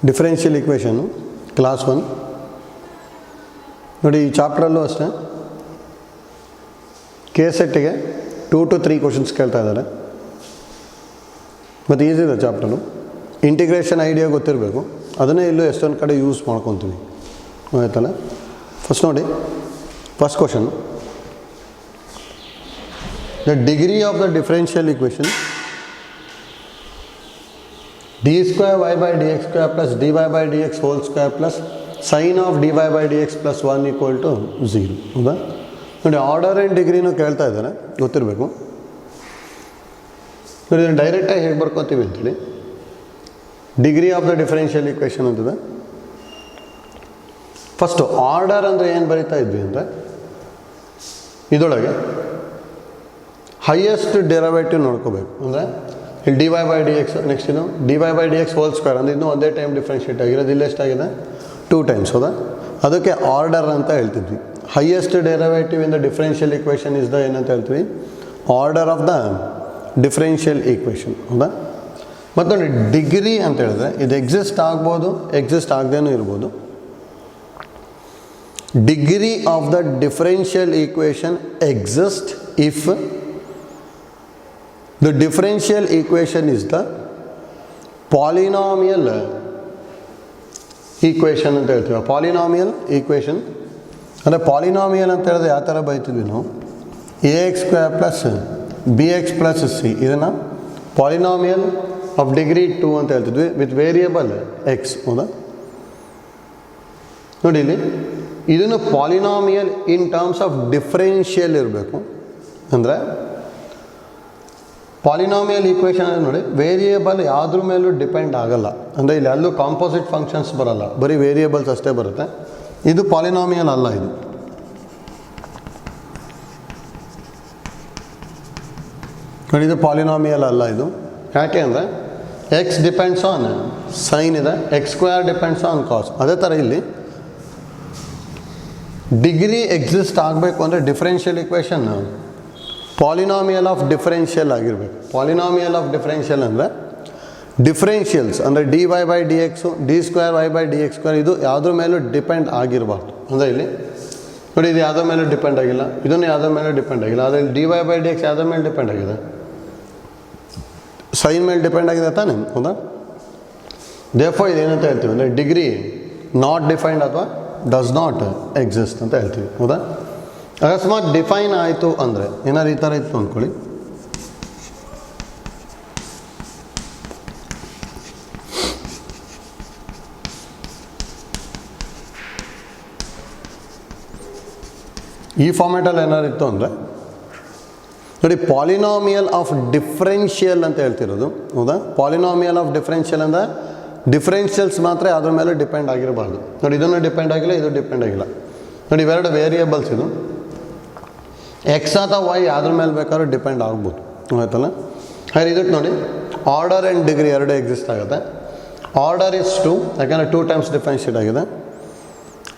Differential ಈಕ್ವೇಷನ್ನು class 1 ನೋಡಿ. ಈ ಚಾಪ್ಟ್ರಲ್ಲೂ ಅಷ್ಟೇ ಕೆ ಸೆಟ್ಟಿಗೆ 2 to 3 ಕ್ವಶನ್ಸ್ ಕೇಳ್ತಾ ಇದ್ದಾರೆ. ಮತ್ತು ಈಸಿ ಇದೆ ಚಾಪ್ಟರು. ಇಂಟಿಗ್ರೇಷನ್ ಐಡಿಯಾ ಗೊತ್ತಿರಬೇಕು, ಅದನ್ನೇ ಇಲ್ಲೂ ಎಷ್ಟೊಂದು ಕಡೆ ಯೂಸ್ ಮಾಡ್ಕೊತೀವಿ, ಆಯ್ತಲ್ಲ. ಫಸ್ಟ್ ನೋಡಿ, first question, the degree of the differential equation d square y by d x square plus d y by d x whole square plus sine of d y by d x plus 1 = 0. ಹೌದಾ? ನೋಡಿ, order and ಡಿಗ್ರಿನೂ ಕೇಳ್ತಾ ಇದ್ದಾರೆ, ಗೊತ್ತಿರಬೇಕು. ನೋಡಿ, ಇದನ್ನು ಡೈರೆಕ್ಟಾಗಿ ಹೇಗೆ ಬರ್ಕೊತೀವಿ ಅಂತೇಳಿ, degree of the differential equation ಅಂತದೆ. ಫಸ್ಟು ಆರ್ಡರ್ ಅಂದರೆ ಏನು ಬರೀತಾ ಇದ್ವಿ ಅಂದರೆ, ಇದರೊಳಗೆ ಹೈಯೆಸ್ಟ್ ಡೆರಿವೇಟಿವ್ ನೋಡ್ಕೋಬೇಕು. ಅಂದರೆ ಇಲ್ಲಿ d y by d x, next ಇದು d y by d x whole square, ಅಂದರೆ ಇನ್ನೂ ಒಂದೇ ಟೈಮ್ ಡಿಫ್ರೆನ್ಷಿಯೇಟ್ ಆಗಿರೋದು. ಇಲ್ಲಿ ಎಷ್ಟಾಗಿದೆ? 2 times. ಹೌದಾ? ಅದಕ್ಕೆ ಆರ್ಡರ್ ಅಂತ ಹೇಳ್ತಿದ್ವಿ. Highest derivative in the differential equation is the ಏನಂತ ಹೇಳ್ತೀವಿ? Order of the differential equation. ಹೌದಾ? ಮತ್ತು ನೋಡಿ, ಡಿಗ್ರಿ ಅಂತ ಹೇಳಿದ್ರೆ ಇದು ಎಕ್ಸಿಸ್ಟ್ ಆಗ್ಬೋದು, ಎಕ್ಸಿಸ್ಟ್ ಆಗದೇನೂ ಇರ್ಬೋದು. Degree of the differential equation exist if the differential equation is the polynomial equation ಅಂತ ಹೇಳ್ತೀವಿ. ಪಾಲಿನಾಮಿಯಲ್ ಈಕ್ವೇಷನ್ ಅಂದರೆ ಪಾಲಿನಾಮಿಯಲ್ ಅಂತ ಹೇಳಿದ್ರೆ ಯಾವ ಥರ ಬೈತಿದ್ವಿ ನಾವು? A X square plus B X plus C, ಇದನ್ನು ಪಾಲಿನಾಮಿಯಲ್ ಆಫ್ ಡಿಗ್ರಿ 2 ಅಂತ ಹೇಳ್ತಿದ್ವಿ, ವಿತ್ ವೇರಿಯಬಲ್ ಎಕ್ಸ್. ಹೌದಾ? ನೋಡಿ, ಇಲ್ಲಿ ಇದನ್ನು polynomial in terms of differential ಇರಬೇಕು. ಅಂದರೆ ಪಾಲಿನಾಮಿಯಲ್ ಈಕ್ವೇಷನ್ ಅಂದರೆ ನೋಡಿ, ವೇರಿಯೇಬಲ್ ಯಾವುದ್ರ ಮೇಲೂ ಡಿಪೆಂಡ್ ಆಗಲ್ಲ. ಅಂದರೆ ಇಲ್ಲಿ ಎಲ್ಲೂ ಕಾಂಪೋಸಿಟ್ ಫಂಕ್ಷನ್ಸ್ ಬರೋಲ್ಲ, ಬರೀ ವೇರಿಯೇಬಲ್ಸ್ ಅಷ್ಟೇ ಬರುತ್ತೆ. ಇದು ಪಾಲಿನಾಮಿಯಲ್ ಅಲ್ಲ. ಇದು ನೋಡಿ, ಇದು ಪಾಲಿನಾಮಿಯಲ್ ಅಲ್ಲ. ಇದು ಯಾಕೆ ಅಂದರೆ ಎಕ್ಸ್ ಡಿಪೆಂಡ್ಸ್ ಆನ್ ಸೈನ್ ಇದೆ, x square depends on cos. ಅದೇ ಥರ ಇಲ್ಲಿ ಡಿಗ್ರಿ ಎಕ್ಸಿಸ್ಟ್ ಆಗಬೇಕು ಅಂದರೆ differential equation polynomial of differential ಆಗಿರಬೇಕು. ಪಾಲಿನಾಮಿಯಲ್ ಆಫ್ ಡಿಫರೆನ್ಷಿಯಲ್ ಅಂದರೆ ಡಿಫರೆನ್ಷಿಯಲ್ಸ್ ಅಂದರೆ d y by d x, d square y by d x square, ಇದು ಯಾವುದ್ರ ಮೇಲೂ ಡಿಪೆಂಡ್ ಆಗಿರಬಾರ್ದು. ಅಂದರೆ ಇಲ್ಲಿ ನೋಡಿ, ಇದು ಯಾವುದ್ರ ಮೇಲೂ ಡಿಪೆಂಡ್ ಆಗಿಲ್ಲ, ಇದನ್ನು ಯಾವುದ್ರ ಮೇಲೂ ಡಿಪೆಂಡ್ ಆಗಿಲ್ಲ. ಆದರೆ d y by d x ಯಾವುದ್ರ ಮೇಲೆ ಡಿಪೆಂಡ್ ಆಗಿದೆ? ಸೈನ್ ಮೇಲೆ ಡಿಪೆಂಡ್ ಆಗಿದೆ ತಾನೇ? ಹೌದಾ? ದೇರ್ಫೋರ್ ಇದೇನಂತ ಹೇಳ್ತೀವಿ ಅಂದರೆ ಡಿಗ್ರಿ ನಾಟ್ ಡಿಫೈನ್ಡ್ ಅಥವಾ ಡಸ್ ನಾಟ್ ಎಕ್ಸಿಸ್ಟ್ ಅಂತ ಹೇಳ್ತೀವಿ. ಹೌದಾ? ಅಕಸ್ಮಾತ್ ಡಿಫೈನ್ ಆಯಿತು ಅಂದರೆ ಏನಾದ್ರು ಈ ಥರ ಇತ್ತು ಅಂದ್ಕೊಳ್ಳಿ, ಈ ಫಾರ್ಮ್ಯಾಟಲ್ಲಿ ಏನಾದ್ರು ಇತ್ತು ಅಂದರೆ ನೋಡಿ, ಪಾಲಿನಾಮಿಯಲ್ ಆಫ್ ಡಿಫರೆನ್ಷಿಯಲ್ ಅಂತ ಹೇಳ್ತಿರೋದು. ಹೌದಾ? ಪಾಲಿನಾಮಿಯಲ್ ಆಫ್ ಡಿಫರೆನ್ಷಿಯಲ್ ಅಂದರೆ ಡಿಫರೆನ್ಷಿಯಲ್ಸ್ ಮಾತ್ರ ಅದ್ರ ಮೇಲೆ ಡಿಪೆಂಡ್ ಆಗಿರಬಾರ್ದು. ನೋಡಿ, ಇದನ್ನು ಡಿಪೆಂಡ್ ಆಗಿಲ್ಲ, ಇದು ಡಿಪೆಂಡ್ ಆಗಿಲ್ಲ. ನೋಡಿ, ಇವೆರಡು ವೇರಿಯೇಬಲ್ಸ್, ಇದು ಎಕ್ಸ್ ಅಥವಾ ವೈ ಯಾವ್ದ್ರ ಮೇಲೆ ಬೇಕಾದ್ರೂ ಡಿಪೆಂಡ್ ಆಗ್ಬೋದು. ಆಯ್ತಲ್ಲ? ಹಾಗೆ ಇದಕ್ಕೆ ನೋಡಿ, ಆರ್ಡರ್ ಆ್ಯಂಡ್ ಡಿಗ್ರಿ ಎರಡು ಎಕ್ಸಿಸ್ಟ್ ಆಗುತ್ತೆ. ಆರ್ಡರ್ ಇಸ್ 2, ಯಾಕಂದರೆ 2 times ಡಿಫರೆನ್ಷಿಯೇಟ್ ಆಗಿದೆ.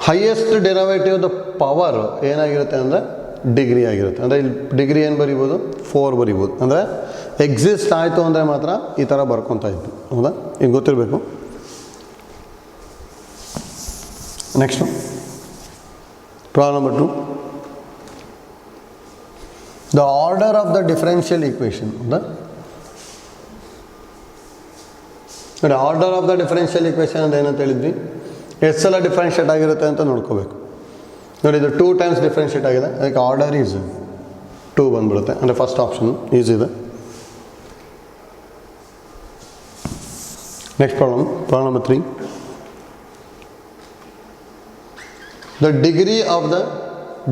ಹೈಯೆಸ್ಟ್ ಡೆರಿವೇಟಿವ್ ದ ಪವರ್ ಏನಾಗಿರುತ್ತೆ ಅಂದರೆ ಡಿಗ್ರಿ ಆಗಿರುತ್ತೆ. ಅಂದರೆ ಇಲ್ಲಿ ಡಿಗ್ರಿ ಏನು ಬರಿಬೋದು? 4 ಬರಿಬೋದು. ಅಂದರೆ ಎಕ್ಸಿಸ್ಟ್ ಆಯಿತು ಅಂದರೆ ಮಾತ್ರ ಈ ಥರ ಬರ್ಕೊತಾ ಇತ್ತು. ಹೌದಾ? ಈಗ ಗೊತ್ತಿರಬೇಕು. Next problem number 2, the order of the differential equation. The order of the differential equation ಅಂದರೆ ಏನಂತ ಹೇಳಿದ್ವಿ? ಎಷ್ಟು ಸಲ ಡಿಫ್ರೆನ್ಷಿಯೇಟ್ ಆಗಿರುತ್ತೆ ಅಂತ ನೋಡ್ಕೋಬೇಕು. ನೋಡಿ, ಇದು 2 times ಡಿಫ್ರೆನ್ಷಿಯೇಟ್ ಆಗಿದೆ, ಅದಕ್ಕೆ ಆರ್ಡರ್ ಈಸ್ 2 ಬಂದ್ಬಿಡುತ್ತೆ. ಅಂದರೆ ಫಸ್ಟ್ ಆಪ್ಷನ್ ಈಸ್ ಇದೆ. Next problem number 3, the degree of the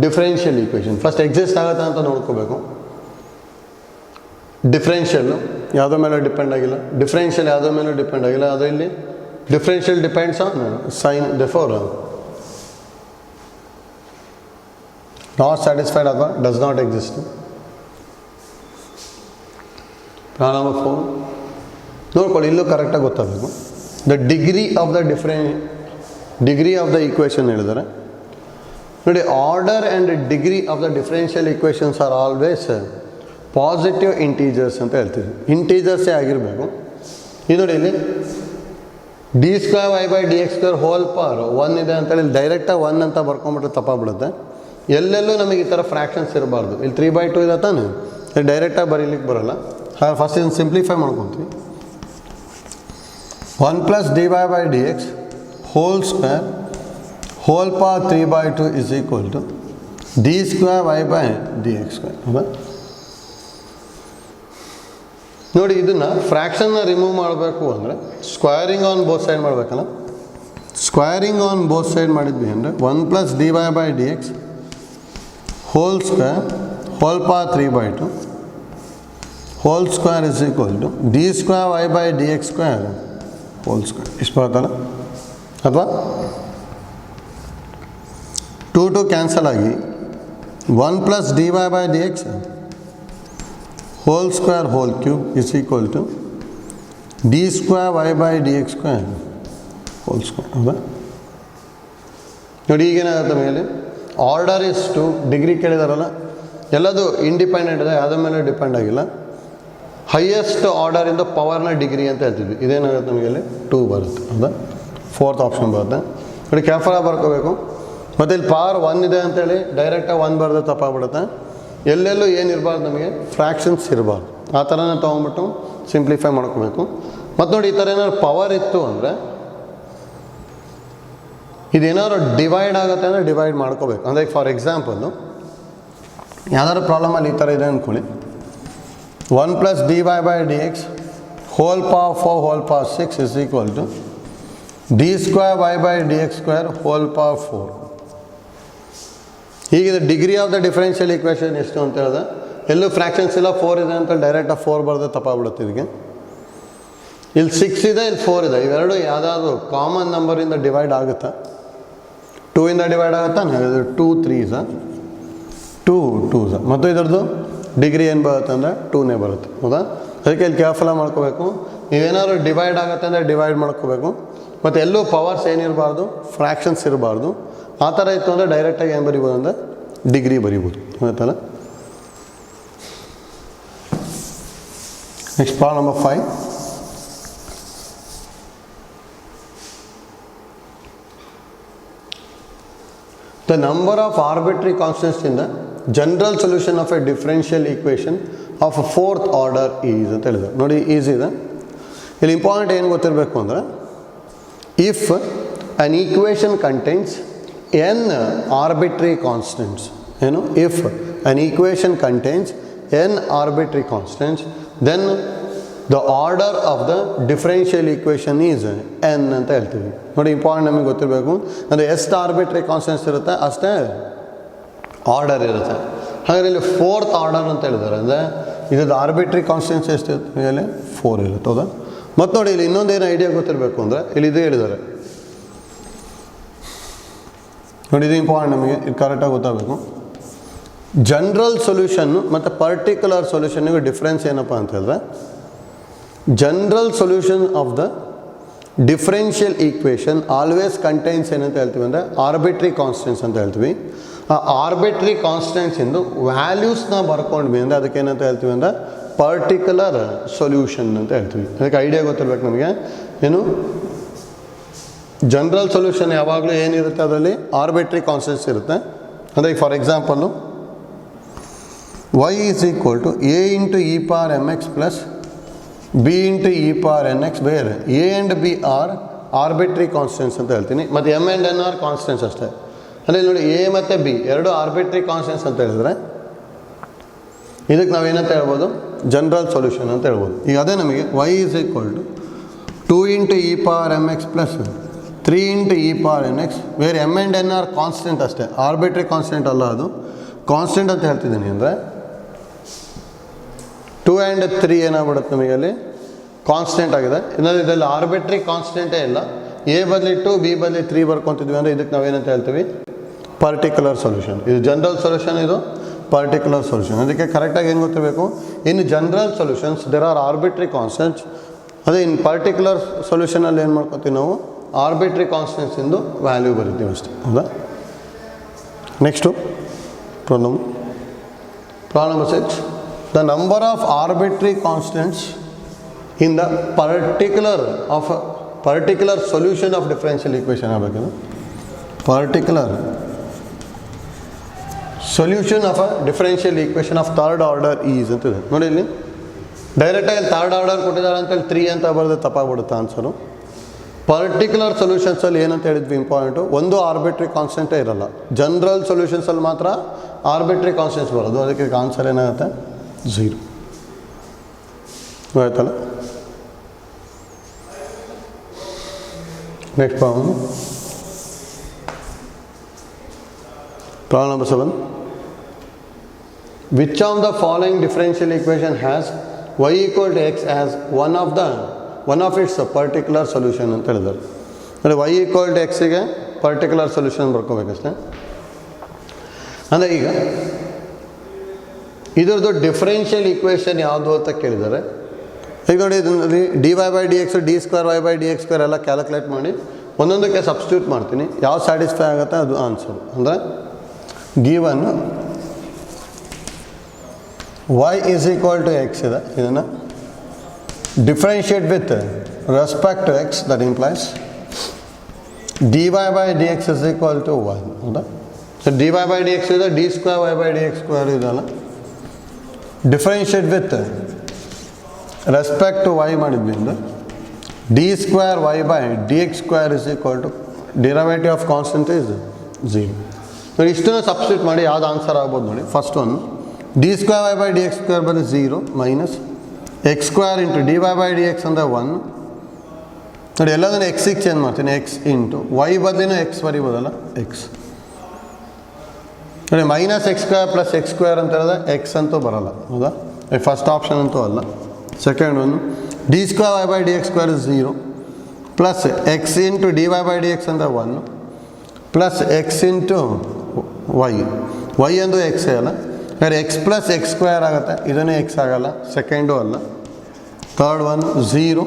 differential equation. First exist ಆಗುತ್ತೆ ಅಂತ ನೋಡ್ಕೋಬೇಕು. ಡಿಫರೆನ್ಷಿಯಲ್ಲು ಯಾವುದ್ರ ಮೇಲೆ ಡಿಪೆಂಡ್ ಆಗಿಲ್ಲ, ಡಿಫರೆನ್ಷಿಯಲ್ ಯಾವುದ್ರ ಮೇಲೆ ಡಿಪೆಂಡ್ ಆಗಿಲ್ಲ. ಅದು ಇಲ್ಲಿ differential depends on sine, therefore not satisfied ಅಥವಾ does not exist. Problem number 4 ನೋಡ್ಕೊಳ್ಳಿ, ಇಲ್ಲೂ ಕರೆಕ್ಟಾಗಿ ಗೊತ್ತಾಗಬೇಕು. The degree of the equation ಹೇಳಿದ್ದಾರೆ. ನೋಡಿ, order and degree of the differential equations are always positive integers ಅಂತ ಹೇಳ್ತೀವಿ. ಇಂಟೀಜರ್ಸೇ ಆಗಿರಬೇಕು. ಇದು ನೋಡಿ, ಇಲ್ಲಿ d square y by d x square whole power 1 ಇದೆ ಅಂತೇಳಿ ಡೈರೆಕ್ಟಾಗಿ 1 ಅಂತ ಬರ್ಕೊಂಬಿಟ್ರೆ ತಪ್ಪಾಗ್ಬಿಡುತ್ತೆ. ಎಲ್ಲೆಲ್ಲೂ ನಮಗೆ ಈ ಥರ ಫ್ರ್ಯಾಕ್ಷನ್ಸ್ ಇರಬಾರ್ದು. ಇಲ್ಲಿ 3/2 ಇದೆ ತಾನೆ, ಇಲ್ಲಿ ಡೈರೆಕ್ಟಾಗಿ ಬರೀಲಿಕ್ಕೆ ಬರೋಲ್ಲ. ಹಾಗೆ ಫಸ್ಟ್ ಇದನ್ನು ಸಿಂಪ್ಲಿಫೈ ಮಾಡ್ಕೊತೀವಿ. 1 plus d y by d x whole square whole power 3/2 is equal to d square y by d x square. ಹೌದಾ? ನೋಡಿ, ಇದನ್ನು ಫ್ರ್ಯಾಕ್ಷನ್ನ ರಿಮೂವ್ ಮಾಡಬೇಕು ಅಂದರೆ ಸ್ಕ್ವೇರಿಂಗ್ ಆನ್ ಬೋತ್ ಸೈಡ್ ಮಾಡಬೇಕಲ್ಲ. ಸ್ಕ್ವೇರಿಂಗ್ ಆನ್ ಬೋತ್ ಸೈಡ್ ಮಾಡಿದ್ವಿ ಅಂದರೆ 1 plus d y by d x whole square whole power 3/2 whole square is equal to d square y by d x square whole square. ಇಷ್ಟು ಬರುತ್ತಲ್ಲ, ಅಥವಾ 2 cancel ಆಗಿ 1 plus d y by d x whole square whole cube is equal to d square y by d x square whole square. ಹೌದಾ? ನೋಡಿ, ಈಗೇನಾಗುತ್ತೆ ಮೇಲೆ order is 2, degree ಕೇಳಿದಾರಲ್ಲ, ಎಲ್ಲದು independent ಇದೆ, ಯಾವುದ್ರ ಮೇಲೆ ಡಿಪೆಂಡ್ ಆಗಿಲ್ಲ. ಹೈಯೆಸ್ಟ್ ಆರ್ಡರಿಂದ ಪವರ್ನ ಡಿಗ್ರಿ ಅಂತ ಹೇಳ್ತಿದ್ವಿ. ಇದೇನಾಗುತ್ತೆ ನಮಗೆ ಅಲ್ಲಿ 2 ಬರುತ್ತೆ. ಹೌದಾ? 4th ಆಪ್ಷನ್ ಬರುತ್ತೆ. ನೋಡಿ, ಕೇರ್ಫುಲ್ಲಾಗಿ ಬರ್ಕೋಬೇಕು. ಮತ್ತು ಇಲ್ಲಿ ಪವರ್ 1 ಇದೆ ಅಂತೇಳಿ ಡೈರೆಕ್ಟಾಗಿ 1 ಬರೆದ್ರೆ ತಪ್ಪಾಗ್ಬಿಡುತ್ತೆ. ಎಲ್ಲೆಲ್ಲೂ ಏನಿರಬಾರ್ದು, ನಮಗೆ ಫ್ರ್ಯಾಕ್ಷನ್ಸ್ ಇರಬಾರ್ದು. ಆ ಥರನೇ ತೊಗೊಂಡ್ಬಿಟ್ಟು ಸಿಂಪ್ಲಿಫೈ ಮಾಡ್ಕೋಬೇಕು. ಮತ್ತು ನೋಡಿ, ಈ ಥರ ಏನಾದ್ರು ಪವರ್ ಇತ್ತು ಅಂದರೆ ಇದೇನಾದ್ರು ಡಿವೈಡ್ ಆಗುತ್ತೆ ಅಂದರೆ ಡಿವೈಡ್ ಮಾಡ್ಕೋಬೇಕು. ಅಂದರೆ ಫಾರ್ ಎಕ್ಸಾಂಪಲ್ಲು ಯಾವ್ದಾದ್ರು ಪ್ರಾಬ್ಲಮಲ್ಲಿ ಈ ಥರ ಇದೆ ಅಂದ್ಕೊಳ್ಳಿ. 1 plus d y by d x whole power 4 whole power 6 is equal to d square y by d x square whole power 4. ಹೀಗಿದೆ degree of the differential equation ಎಷ್ಟು ಅಂತ ಹೇಳಿದೆ. ಎಲ್ಲೂ ಫ್ರ್ಯಾಕ್ಷನ್ಸ್ ಇಲ್ಲ, 4 ಇದೆ ಅಂತ ಡೈರೆಕ್ಟಾಗಿ 4 ಬರೆದ್ರೆ ತಪ್ಪಾಗ್ಬಿಡುತ್ತೆ. ಇದಕ್ಕೆ ಇಲ್ಲಿ 6 ಇದೆ, ಇಲ್ಲಿ 4 ಇದೆ. ಇವೆರಡು ಯಾವುದಾದ್ರು ಕಾಮನ್ ನಂಬರಿಂದ ಡಿವೈಡ್ ಆಗುತ್ತಾ? 2 ಇಂದ ಡಿವೈಡ್ ಆಗುತ್ತಾ? 2 3s 2 2s. ಮತ್ತು ಇದರದ್ದು ಡಿಗ್ರಿ ಏನು ಬರುತ್ತೆ ಅಂದರೆ 2ನೇ ಬರುತ್ತೆ. ಹೌದಾ? ಅದಕ್ಕೆ ಇಲ್ಲಿ ಕೇರ್ಫುಲ್ಲಾಗಿ ಮಾಡ್ಕೋಬೇಕು. ನೀವೇನಾದ್ರು ಡಿವೈಡ್ ಆಗುತ್ತೆ ಅಂದರೆ ಡಿವೈಡ್ ಮಾಡ್ಕೋಬೇಕು. ಮತ್ತು ಎಲ್ಲೂ ಪವರ್ಸ್ ಏನಿರಬಾರ್ದು, ಫ್ರ್ಯಾಕ್ಷನ್ಸ್ ಇರಬಾರ್ದು. ಆ ಥರ ಇತ್ತು ಅಂದರೆ ಡೈರೆಕ್ಟಾಗಿ ಏನು ಬರಿಬೋದು ಅಂದರೆ ಡಿಗ್ರಿ ಬರಿಬೋದು. ಆಯ್ತಲ್ಲ? Next problem number 5. The number of arbitrary constants in the general solution of a differential equation of a 4th order is ಅಂತ ಹೇಳಿದ್ದಾರೆ. ನೋಡಿ, ಈಸಿ ಇದೆ. ಇಲ್ಲಿ ಇಂಪಾರ್ಟೆಂಟ್ ಏನು ಗೊತ್ತಿರಬೇಕು ಅಂದರೆ, if an equation contains n arbitrary constants, ಏನು, if an equation contains n arbitrary constants, then the order of the differential equation is n ಅಂತ ಹೇಳ್ತೀವಿ. ನೋಡಿ, ಇಂಪಾರ್ಟೆಂಟ್ ನಮಗೆ ಗೊತ್ತಿರಬೇಕು. ಅಂದರೆ ಎಷ್ಟು ಆರ್ಬಿಟ್ರಿ ಕಾನ್ಸ್ಟೆಂಟ್ಸ್ ಇರುತ್ತೆ ಅಷ್ಟೇ ಆರ್ಡರ್ ಇರುತ್ತೆ. ಹಾಗಾದರೆ ಇಲ್ಲಿ 4th ಆರ್ಡರ್ ಅಂತ ಹೇಳಿದ್ದಾರೆ. ಅಂದರೆ ಇದ್ರದ್ದು ಆರ್ಬಿಟ್ರಿ ಕಾನ್ಸ್ಟೆಂಟ್ಸ್ ಎಷ್ಟು ಇರುತ್ತೆ ಮೇಲೆ 4 ಇರುತ್ತೆ. ಹೌದಾ? ಮತ್ತು ನೋಡಿ, ಇಲ್ಲಿ ಇನ್ನೊಂದೇನು ಐಡಿಯಾ ಗೊತ್ತಿರಬೇಕು ಅಂದರೆ, ಇಲ್ಲಿ ಇದು ಹೇಳಿದ್ದಾರೆ. ನೋಡಿ, ಇದು ಇಂಪಾರ್ಟೆಂಟ್ ನಮಗೆ, ಇದು ಕರೆಕ್ಟಾಗಿ ಗೊತ್ತಾಗಬೇಕು. ಜನರಲ್ ಸೊಲ್ಯೂಷನ್ನು ಮತ್ತು ಪರ್ಟಿಕ್ಯುಲರ್ ಸೊಲ್ಯೂಷನ್ನಿಗೆ ಡಿಫ್ರೆನ್ಸ್ ಏನಪ್ಪ ಅಂತ ಹೇಳಿದ್ರೆ, general solution of the differential equation always contains ಏನಂತ ಹೇಳ್ತೀವಿ ಅಂದರೆ ಆರ್ಬಿಟ್ರಿ ಕಾನ್ಸ್ಟೆಂಟ್ಸ್ ಅಂತ ಹೇಳ್ತೀವಿ. ಆ ಆರ್ಬಿಟ್ರಿ ಕಾನ್ಸ್ಟೆಂಟ್ಸಿಂದು ವ್ಯಾಲ್ಯೂಸ್ನ ಬರ್ಕೊಂಡ್ವಿ ಅಂದರೆ ಅದಕ್ಕೆ ಏನಂತ ಹೇಳ್ತೀವಿ ಅಂದರೆ ಪರ್ಟಿಕ್ಯುಲರ್ ಸೊಲ್ಯೂಷನ್ ಅಂತ ಹೇಳ್ತೀವಿ. ಅದಕ್ಕೆ ಐಡಿಯಾ ಗೊತ್ತಿರ್ಬೇಕು ನಮಗೆ. ಏನು, ಜನರಲ್ ಸೊಲ್ಯೂಷನ್ ಯಾವಾಗಲೂ ಏನಿರುತ್ತೆ, ಅದರಲ್ಲಿ ಆರ್ಬಿಟ್ರಿ ಕಾನ್ಸ್ಟೆಂಟ್ಸ್ ಇರುತ್ತೆ. ಅಂದರೆ for example y is equal to a into e power mx plus b into e power nx, where a and b are arbitrary constants ಅಂತ ಹೇಳ್ತೀನಿ. ಮತ್ತು m and n are constants ಅಷ್ಟೇ. ಅಂದರೆ ನೋಡಿ, a ಮತ್ತು b ಎರಡು ಆರ್ಬಿಟ್ರಿ constants ಅಂತ ಹೇಳಿದ್ರೆ ಇದಕ್ಕೆ ನಾವೇನಂತ ಹೇಳ್ಬೋದು, ಜನರಲ್ ಸೊಲ್ಯೂಷನ್ ಅಂತ ಹೇಳ್ಬೋದು. ಈಗ ಅದೇ ನಮಗೆ y is equal to 2 into e power mx plus 3 into e power nx, where m and n are constant ಅಷ್ಟೇ, ಆರ್ಬಿಟ್ರಿ ಕಾನ್ಸ್ಟೆಂಟ್ ಅಲ್ಲ, ಅದು ಕಾನ್ಸ್ಟೆಂಟ್ ಅಂತ ಹೇಳ್ತಿದ್ದೀನಿ. ಅಂದರೆ 2 and 3 ಏನಾಗ್ಬಿಡುತ್ತೆ ನಮಗೆ ಅಲ್ಲಿ ಕಾನ್ಸ್ಟೆಂಟ್ ಆಗಿದೆ. ಇನ್ನೊಂದು ಇದರಲ್ಲಿ ಆರ್ಬಿಟ್ರಿ ಕಾನ್ಸ್ಟೆಂಟೇ ಇಲ್ಲ. ಎ ಬದಲಿ 2 ಬಿ ಬದಲಿ 3 ಬರ್ಕೊತಿದ್ವಿ ಅಂದರೆ ಇದಕ್ಕೆ ನಾವೇನಂತ ಹೇಳ್ತೀವಿ, ಪರ್ಟಿಕ್ಯುಲರ್ ಸೊಲ್ಯೂಷನ್. ಇದು ಜನರಲ್ ಸೊಲ್ಯೂಷನ್, ಇದು ಪರ್ಟಿಕ್ಯುಲರ್ ಸೊಲ್ಯೂಷನ್. ಅದಕ್ಕೆ ಕರೆಕ್ಟಾಗಿ ಏನು ಗೊತ್ತಿರಬೇಕು, in general solutions there are arbitrary constants. ಅದೇ ಇನ್ ಪರ್ಟಿಕ್ಯುಲರ್ ಸೊಲ್ಯೂಷನಲ್ಲಿ ಏನು ಮಾಡ್ಕೊತೀವಿ ನಾವು, ಆರ್ಬಿಟ್ರಿ ಕಾನ್ಸ್ಟೆಂಟ್ಸಿಂದು ವ್ಯಾಲ್ಯೂ ಬರಿತೀವಿ ಅಷ್ಟೇ. ಹೌದಾ? Next problem number 6. The number of arbitrary constants in the particular of particular solution of differential equation ಆಗಬೇಕದು. Particular solution of a differential equation of third order is ಅಂತಿದೆ ನೋಡಿ. ಇಲ್ಲಿ ಡೈರೆಕ್ಟಾಗಿ ಇಲ್ಲಿ ಥರ್ಡ್ ಆರ್ಡರ್ ಕೊಟ್ಟಿದ್ದಾರೆ ಅಂತೇಳಿ 3 ಅಂತ ಬರೆದು ತಪ್ಪಾಗ್ಬಿಡುತ್ತೆ ಆನ್ಸರು. ಪರ್ಟಿಕ್ಯುಲರ್ ಸೊಲ್ಯೂಷನ್ಸಲ್ಲಿ ಏನಂತ ಹೇಳಿದ್ವಿ ಇಂಪಾರ್ಟೆಂಟು, ಒಂದು ಆರ್ಬಿಟ್ರಿ ಕಾನ್ಸ್ಟೆಂಟೇ ಇರಲ್ಲ. ಜನರಲ್ ಸೊಲ್ಯೂಷನ್ಸಲ್ಲಿ ಮಾತ್ರ ಆರ್ಬಿಟ್ರಿ ಕಾನ್ಸ್ಟೆಂಟ್ಸ್ ಬರೋದು. ಅದಕ್ಕೆ ಆನ್ಸರ್ ಏನಾಗುತ್ತೆ 0 ಆಯ್ತಲ್ಲ. Next problem number 7. Which of the following differential equation has y equal to x as one of its particular solution ಅಂತ ಹೇಳಿದ್ದಾರೆ. ಅಂದರೆ y equal to x ಗೆ ಪರ್ಟಿಕ್ಯುಲರ್ ಸೊಲ್ಯೂಷನ್ ಬರ್ಕೋಬೇಕಷ್ಟೇ. ಅಂದರೆ ಈಗ ಇದರದ್ದು ಡಿಫರೆನ್ಷಿಯಲ್ ಈಕ್ವೇಷನ್ ಯಾವುದು ಅಂತ ಕೇಳಿದ್ದಾರೆ. ಈಗ ನೋಡಿ ಇದರಲ್ಲಿ dy/dx d²y/dx² ಎಲ್ಲ ಕ್ಯಾಲ್ಕುಲೇಟ್ ಮಾಡಿ ಒಂದೊಂದಕ್ಕೆ ಸಬ್ಸ್ಟಿಟ್ಯೂಟ್ ಮಾಡ್ತೀನಿ. ಯಾವ ಸ್ಯಾಟಿಸ್ಫೈ ಆಗುತ್ತೆ ಅದು ಆನ್ಸರ್. ಅಂದರೆ given y is equal to x ಇದೆ, ಇದನ್ನು differentiate with respect to x, that implies dy/dx is equal to 1 ಹೌದಾ. ಸೊ dy/dx ಇದೆ, d²y/dx² ಇದಲ್ಲ. Differentiate with respect to y ಮಾಡಿದ್ವಿ ಅಂದರೆ d²y/dx² is equal to derivative of constant is 0. ನೋಡಿ ಇಷ್ಟನ್ನು substitute ಮಾಡಿ ಯಾವ್ದು ಆನ್ಸರ್ ಆಗ್ಬೋದು ನೋಡಿ. ಫಸ್ಟ್ ಒನ್ d²y/dx² ಬರೀ 0 ಮೈನಸ್ x² ಇಂಟು dy/dx ಅಂದರೆ 1 ನೋಡಿ. ಎಲ್ಲದನ್ನು ಎಕ್ಸಿಗೆ ಚೇಂಜ್ ಮಾಡ್ತೀನಿ, ಎಕ್ಸ್ ಇಂಟು ವೈ ಬದಲಿನ ಎಕ್ಸ್ ಬರೀಬೋದಲ್ಲ ಎಕ್ಸ್ ನೋಡಿ. ಮೈನಸ್ x² ಪ್ಲಸ್ x² ಅಂತ ಹೇಳಿದ್ರೆ ಎಕ್ಸ್ ಅಂತೂ ಬರೋಲ್ಲ ಹೌದಾ. ಫಸ್ಟ್ ಆಪ್ಷನ್ ಅಂತೂ ಅಲ್ಲ. Second one d²y/dx² is 0 plus x into dy/dx ಅಂದರೆ 1 ಪ್ಲಸ್ ಎಕ್ಸ್ ಇಂಟು ವೈ ಅಂದು ಎಕ್ಸೇ ಅಲ್ಲ. ಯಾರು ಎಕ್ಸ್ ಪ್ಲಸ್ x² ಆಗುತ್ತೆ, ಇದನ್ನೇ ಎಕ್ಸ್ ಆಗಲ್ಲ, ಸೆಕೆಂಡು ಅಲ್ಲ. Third one 0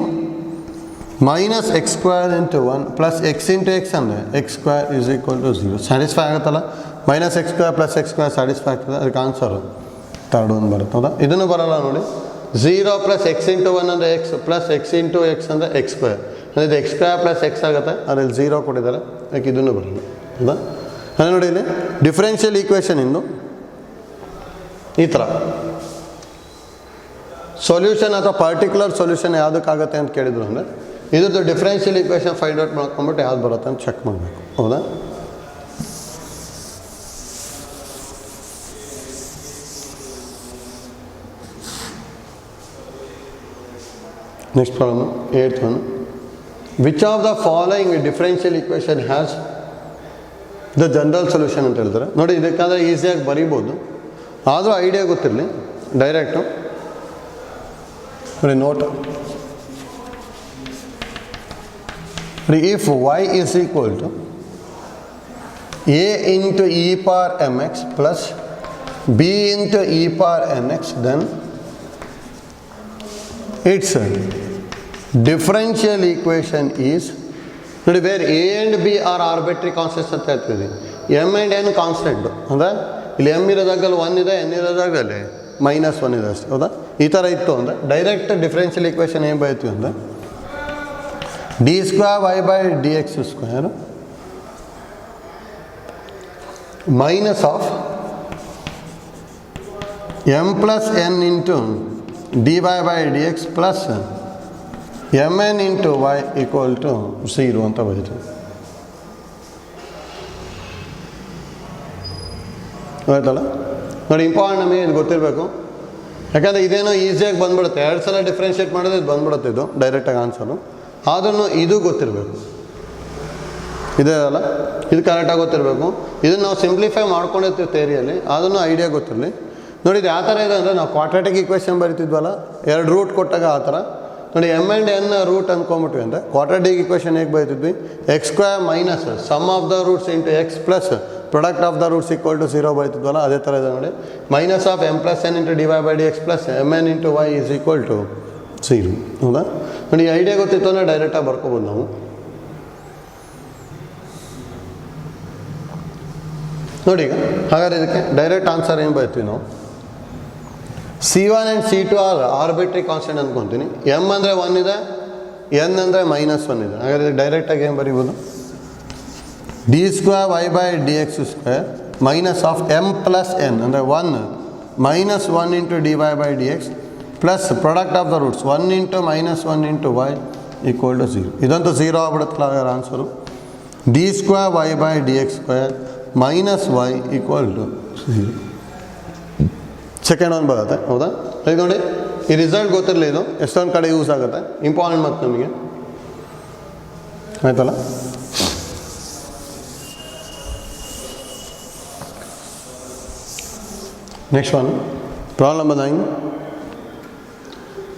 minus x² into 1 plus x into x ಅಂದರೆ x² is equal to 0. Satisfy ಆಗುತ್ತಲ್ಲ. Minus x² plus x² satisfy ಆಗ್ತದೆ. ಅದಕ್ಕೆ ಆನ್ಸರು ಥರ್ಡ್ ಒನ್ ಬರುತ್ತೆ ಹೌದಾ. ಇದನ್ನು ಬರೋಲ್ಲ ನೋಡಿ. 0 ಪ್ಲಸ್ ಎಕ್ಸ್ ಇಂಟು 1 ಅಂದರೆ X plus x into x ಅಂದರೆ x² ಅಂದರೆ ಇದು x² ಪ್ಲಸ್ ಎಕ್ಸ್ ಆಗುತ್ತೆ. ಅದರಲ್ಲಿ 0 ಕೊಟ್ಟಿದ್ದಾರೆ, ಯಾಕೆ ಇದನ್ನು ಬರಲ್ಲ ಹೌದಾ. ಅಂದರೆ ನೋಡಿ ಇಲ್ಲಿ ಡಿಫ್ರೆನ್ಷಿಯಲ್ ಈಕ್ವೇಷನ್ ಇಂದು ಈ ಥರ ಸೊಲ್ಯೂಷನ್ ಅಥವಾ ಪರ್ಟಿಕ್ಯುಲರ್ ಸೊಲ್ಯೂಷನ್ ಯಾವುದಕ್ಕಾಗತ್ತೆ ಅಂತ ಕೇಳಿದ್ರು ಅಂದರೆ ಇದ್ರದ್ದು ಡಿಫ್ರೆನ್ಷಿಯಲ್ ಈಕ್ವೇಷನ್ ಫೈಂಡ್ ಔಟ್ ಮಾಡ್ಕೊಂಬಿಟ್ಟು ಯಾವ್ದು ಬರುತ್ತೆ ಅಂತ ಚೆಕ್ ಮಾಡಬೇಕು ಹೌದಾ. Next problem 8th one. Which of the following differential equation has the general solution ಅಂತ ಹೇಳ್ತಾರೆ ನೋಡಿ. ಇದಕ್ಕಾದರೆ ಈಸಿಯಾಗಿ ಬರೀಬೋದು, ಆದರೂ ಐಡಿಯಾ ಗೊತ್ತಿರಲಿ. ಡೈರೆಕ್ಟು ನೋಡಿ note if y is equal to a into e power mx plus b into e power nx, then its differential equation is ನೋಡಿ where a and b are arbitrary constants ಅಂತ ಹೇಳ್ತೀವಿ. m and n constant ಅಂದರೆ ಇಲ್ಲಿ m ಇರೋದಾಗಲ್ಲಿ 1 ಇದೆ, n ಇರೋದಾಗಲ್ಲಿ -1 ಇದೆ ಅಷ್ಟೇ ಹೌದಾ. ಈ ಥರ ಇತ್ತು ಅಂದರೆ ಡೈರೆಕ್ಟ್ ಡಿಫ್ರೆನ್ಷಿಯಲ್ ಈಕ್ವೇಷನ್ ಏನು ಬರೀತೀವಿ ಅಂದರೆ d²y/dx² minus of m plus n into dy/dx plus mn into y equal to 0 ಅಂತ ಬರೀತೀವಿ ಆಯ್ತಲ್ಲ. ನೋಡಿ ಇಂಪಾರ್ಟೆಂಟ್ ನಮಗೆ ಇದು ಗೊತ್ತಿರಬೇಕು, ಯಾಕಂದರೆ ಇದೇನೋ ಈಸಿಯಾಗಿ ಬಂದ್ಬಿಡುತ್ತೆ. 2 ಸಲ ಡಿಫ್ರೆನ್ಷಿಯೇಟ್ ಮಾಡಿದ್ರೆ ಇದು ಬಂದ್ಬಿಡುತ್ತೆ, ಇದು ಡೈರೆಕ್ಟಾಗಿ ಆನ್ಸರು. ಆದ್ರೂ ಇದು ಗೊತ್ತಿರಬೇಕು, ಇದೇ ಅಲ್ಲ ಇದು ಕರೆಕ್ಟಾಗಿ ಗೊತ್ತಿರಬೇಕು. ಇದನ್ನು ನಾವು ಸಿಂಪ್ಲಿಫೈ ಮಾಡ್ಕೊಂಡಿರ್ತೀವಿ ಥಿಯರಿಯಲ್ಲಿ, ಅದನ್ನು ಐಡಿಯಾ ಗೊತ್ತಿರಲಿ. ನೋಡಿ ಇದು ಯಾವ ಥರ ಇದೆ ಅಂದರೆ ನಾವು ಕ್ವಾಡ್ರಾಟಿಕ್ ಈಕ್ವೇಷನ್ ಬರಿತಿದ್ವಲ್ಲ, 2 ರೂಟ್ ಕೊಟ್ಟಾಗ ಆ ಥರ ನೋಡಿ m and n ರೂಟ್ ಅಂದ್ಕೊಂಬಿಟ್ವಿ ಅಂದರೆ ಕ್ವಾಡ್ರಾಟಿಕ್ ಈಕ್ವೇಷನ್ ಹೇಗೆ ಬರೀತಿದ್ವಿ, x² minus sum of the roots into x plus product of the roots equal to 0 ಬರೀತಿದ್ವಲ್ಲ, ಅದೇ ಥರ ಇದೆ ನೋಡಿ. Minus of m plus n into dy/dx plus mn into y is equal to 0 ಹೌದಾ. ನೋಡಿ ಈ ಐಡಿಯಾ ಗೊತ್ತಿತ್ತು ಅಂದರೆ ಡೈರೆಕ್ಟಾಗಿ ಬರ್ಕೋಬೋದು ನಾವು. ನೋಡಿ ಈಗ ಹಾಗಾದ್ರೆ ಇದಕ್ಕೆ ಡೈರೆಕ್ಟ್ ಆನ್ಸರ್ ಏನು ಬರೀತೀವಿ ನಾವು, C1 and C2 are arbitrary constant ಅಂದ್ಕೊತೀನಿ. m ಅಂದರೆ 1 ಇದೆ, ಎನ್ ಅಂದರೆ -1 ಇದೆ. ಹಾಗಾದರೆ ಡೈರೆಕ್ಟಾಗಿ ಏನು ಬರೀಬೋದು, d square y by d x square minus of m plus n ಅಂದರೆ 1 -1 into d y by d x plus product of the roots 1 into -1 into y equal to 0. ಇದಂತೂ 0 ಆಗ್ಬಿಡುತ್ತಲ್ಲ ಅದರ ಆನ್ಸರು. D square y by d x square minus y equal to 0. Second ಒಂದು ಬರುತ್ತೆ, ಹೌದಾ? ಇದು ನೋಡಿ, ಈ ರಿಸಲ್ಟ್ ಗೊತ್ತಿರಲಿ, ಇದು ಎಷ್ಟೊಂದು ಕಡೆ ಯೂಸ್ ಆಗುತ್ತೆ, ಇಂಪಾರ್ಟೆಂಟ್ ಮತ್ತು ನಮಗೆ ಆಯ್ತಲ್ಲ. Next one, problem 9.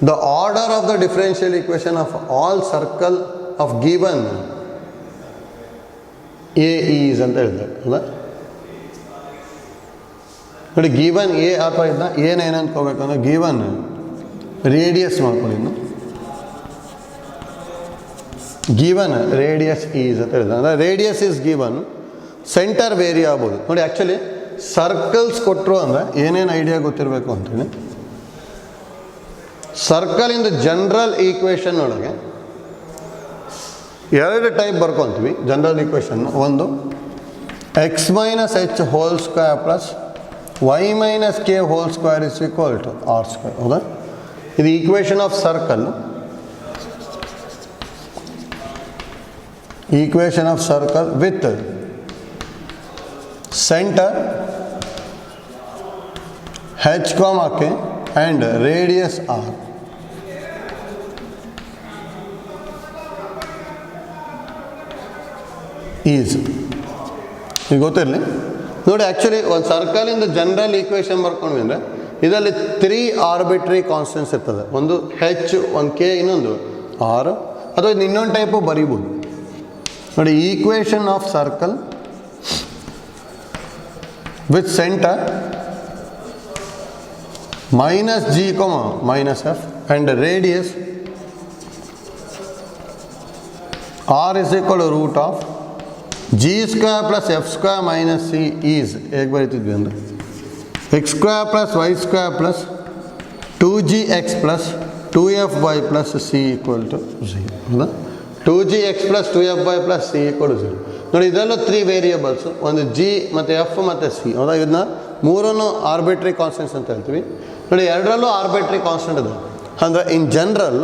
The order of the differential equation of all circle of given A is ಅಂತ ಹೇಳಿದ್ದಾರೆ, ಹೌದಾ? ನೋಡಿ, ಗಿವನ್ ಎ ಅಥವಾ ಇದನ್ನ ಏನು ಅಂದ್ಕೋಬೇಕಂದ್ರೆ ಗಿವನ್ ರೇಡಿಯಸ್ ಮಾಡ್ಕೊಳ್ಳಿ. ಇನ್ನು ಗಿವನ್ ರೇಡಿಯಸ್ ಈಸ್ ಅಂತ ಹೇಳಿದ್ರೆ ಅಂದರೆ radius is given, centre vary ಆಗ್ಬೋದು. ನೋಡಿ, ಆ್ಯಕ್ಚುಲಿ ಸರ್ಕಲ್ಸ್ ಕೊಟ್ಟರು ಅಂದರೆ ಏನೇನು ಐಡಿಯಾ ಗೊತ್ತಿರಬೇಕು ಅಂತೇಳಿ, ಸರ್ಕಲಿಂದ ಜನರಲ್ ಈಕ್ವೇಷನ್ ಒಳಗೆ 2 ಟೈಪ್ ಬರ್ಕೊತೀವಿ ಜನರಲ್ ಈಕ್ವೇಷನ್. ಒಂದು x minus h whole square plus y minus k whole square is equal to r square, ಹೌದಾ? ಇದು equation of circle. Equation of circle with centre H, K and radius R. Is ಈಗ ಗೊತ್ತಿರಲಿ ನೋಡಿ. Actually ಒಂದು ಸರ್ಕಲಿಂದ general equation ಬರ್ಕೊಂಡ್ವಿ ಅಂದರೆ ಇದರಲ್ಲಿ 3 ಆರ್ಬಿಟ್ರಿ constants ಇರ್ತದೆ. ಒಂದು ಹೆಚ್, ಒಂದು ಕೆ, ಇನ್ನೊಂದು ಆರ್. ಅಥವಾ ಇನ್ನೊಂದು ಟೈಪು ಬರೀಬೋದು ನೋಡಿ. Equation of circle with centre minus g comma minus f and radius r is equal to root of g square plus f square minus c is ಹೇಗೆ ಬರೀತಿದ್ವಿ ಅಂದರೆ x square plus y square plus 2gx plus 2fy plus c equal to 0, ಹೌದಾ? 2gx plus 2fy plus c equal to 0. ನೋಡಿ, ಇದರಲ್ಲೂ 3 ವೇರಿಯೇಬಲ್ಸು, ಒಂದು g ಮತ್ತು f ಮತ್ತು c, ಹೌದಾ? ಇದನ್ನ ಮೂರನ್ನು ಆರ್ಬಿಟ್ರಿ ಕಾನ್ಸ್ಟೆಂಟ್ಸ್ ಅಂತ ಹೇಳ್ತೀವಿ. ನೋಡಿ, ಎರಡರಲ್ಲೂ ಆರ್ಬಿಟ್ರಿ ಕಾನ್ಸ್ಟೆಂಟ್ ಇದೆ. ಅಂದರೆ in general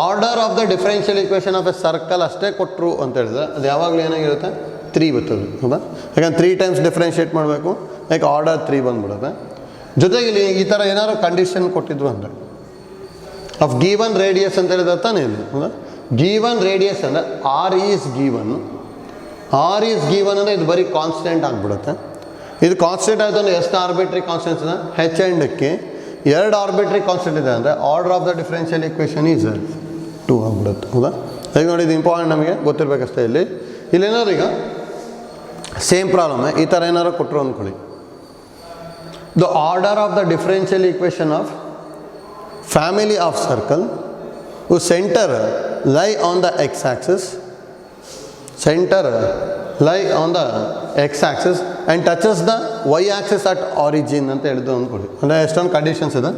order of the differential equation of A circle ಅಷ್ಟೇ ಕೊಟ್ಟರು ಅಂತ ಹೇಳಿದ್ರೆ ಅದು ಯಾವಾಗಲೂ ಏನಾಗಿರುತ್ತೆ, 3 ಬರ್ತದೆ, ಹೌದಾ? ಯಾಕಂದ್ರೆ 3 ಟೈಮ್ಸ್ ಡಿಫ್ರೆನ್ಷಿಯೇಟ್ ಮಾಡಬೇಕು, ಲೈಕ್ ಆರ್ಡರ್ 3 ಬಂದ್ಬಿಡುತ್ತೆ. ಜೊತೆಗೆ ಇಲ್ಲಿ ಈ ಥರ ಏನಾದ್ರು ಕಂಡೀಷನ್ ಕೊಟ್ಟಿದ್ರು ಅಂದರೆ ಆಫ್ ಗಿವನ್ ರೇಡಿಯಸ್ ಅಂತ ಹೇಳಿದ್ರೆ ತಾನೇ ಇಲ್ಲಿ, ಹೌದಾ? ಗಿವನ್ ರೇಡಿಯಸ್ ಅಂದರೆ r is given. R is given ಅಂದರೆ ಇದು ಬರೀ ಕಾನ್ಸ್ಟೆಂಟ್ ಆಗಿಬಿಡುತ್ತೆ. ಇದು ಕಾನ್ಸ್ಟೆಂಟ್ ಆಯಿತು ಅಂದರೆ ಎಷ್ಟು ಆರ್ಬಿಟ್ರಿ ಕಾನ್ಸ್ಟೆಂಟ್ಸ್ ಇದೆ, ಹೆಚ್ ಆ್ಯಂಡ್ ಕೆ. 2 ಆರ್ಬಿಟ್ರಿ ಕಾನ್ಸ್ಟೆಂಟ್ ಇದೆ ಅಂದರೆ order of the differential equation is 2 ಆಗಿಬಿಡುತ್ತೆ, ಹೌದಾ? ಈಗ ನೋಡಿ, ಇದು ಇಂಪಾರ್ಟೆಂಟ್, ನಮಗೆ ಗೊತ್ತಿರಬೇಕಷ್ಟೇ. ಇಲ್ಲೇನಾದ್ರು ಈಗ ಸೇಮ್ ಪ್ರಾಬ್ಲಮ್ ಈ ಥರ ಏನಾದ್ರು ಕೊಟ್ಟರು ಅಂದ್ಕೊಳ್ಳಿ. The order of the differential equation of family of circle who center lie on the x-axis, center lie on the x-axis and touches the y-axis at origin ಅಂತ ಹೇಳಿದ್ದು ಅಂದ್ಕೊಳ್ಳಿ. ಅಂದರೆ ಎಷ್ಟೊಂದು ಕಂಡೀಷನ್ಸ್ ಇದೆ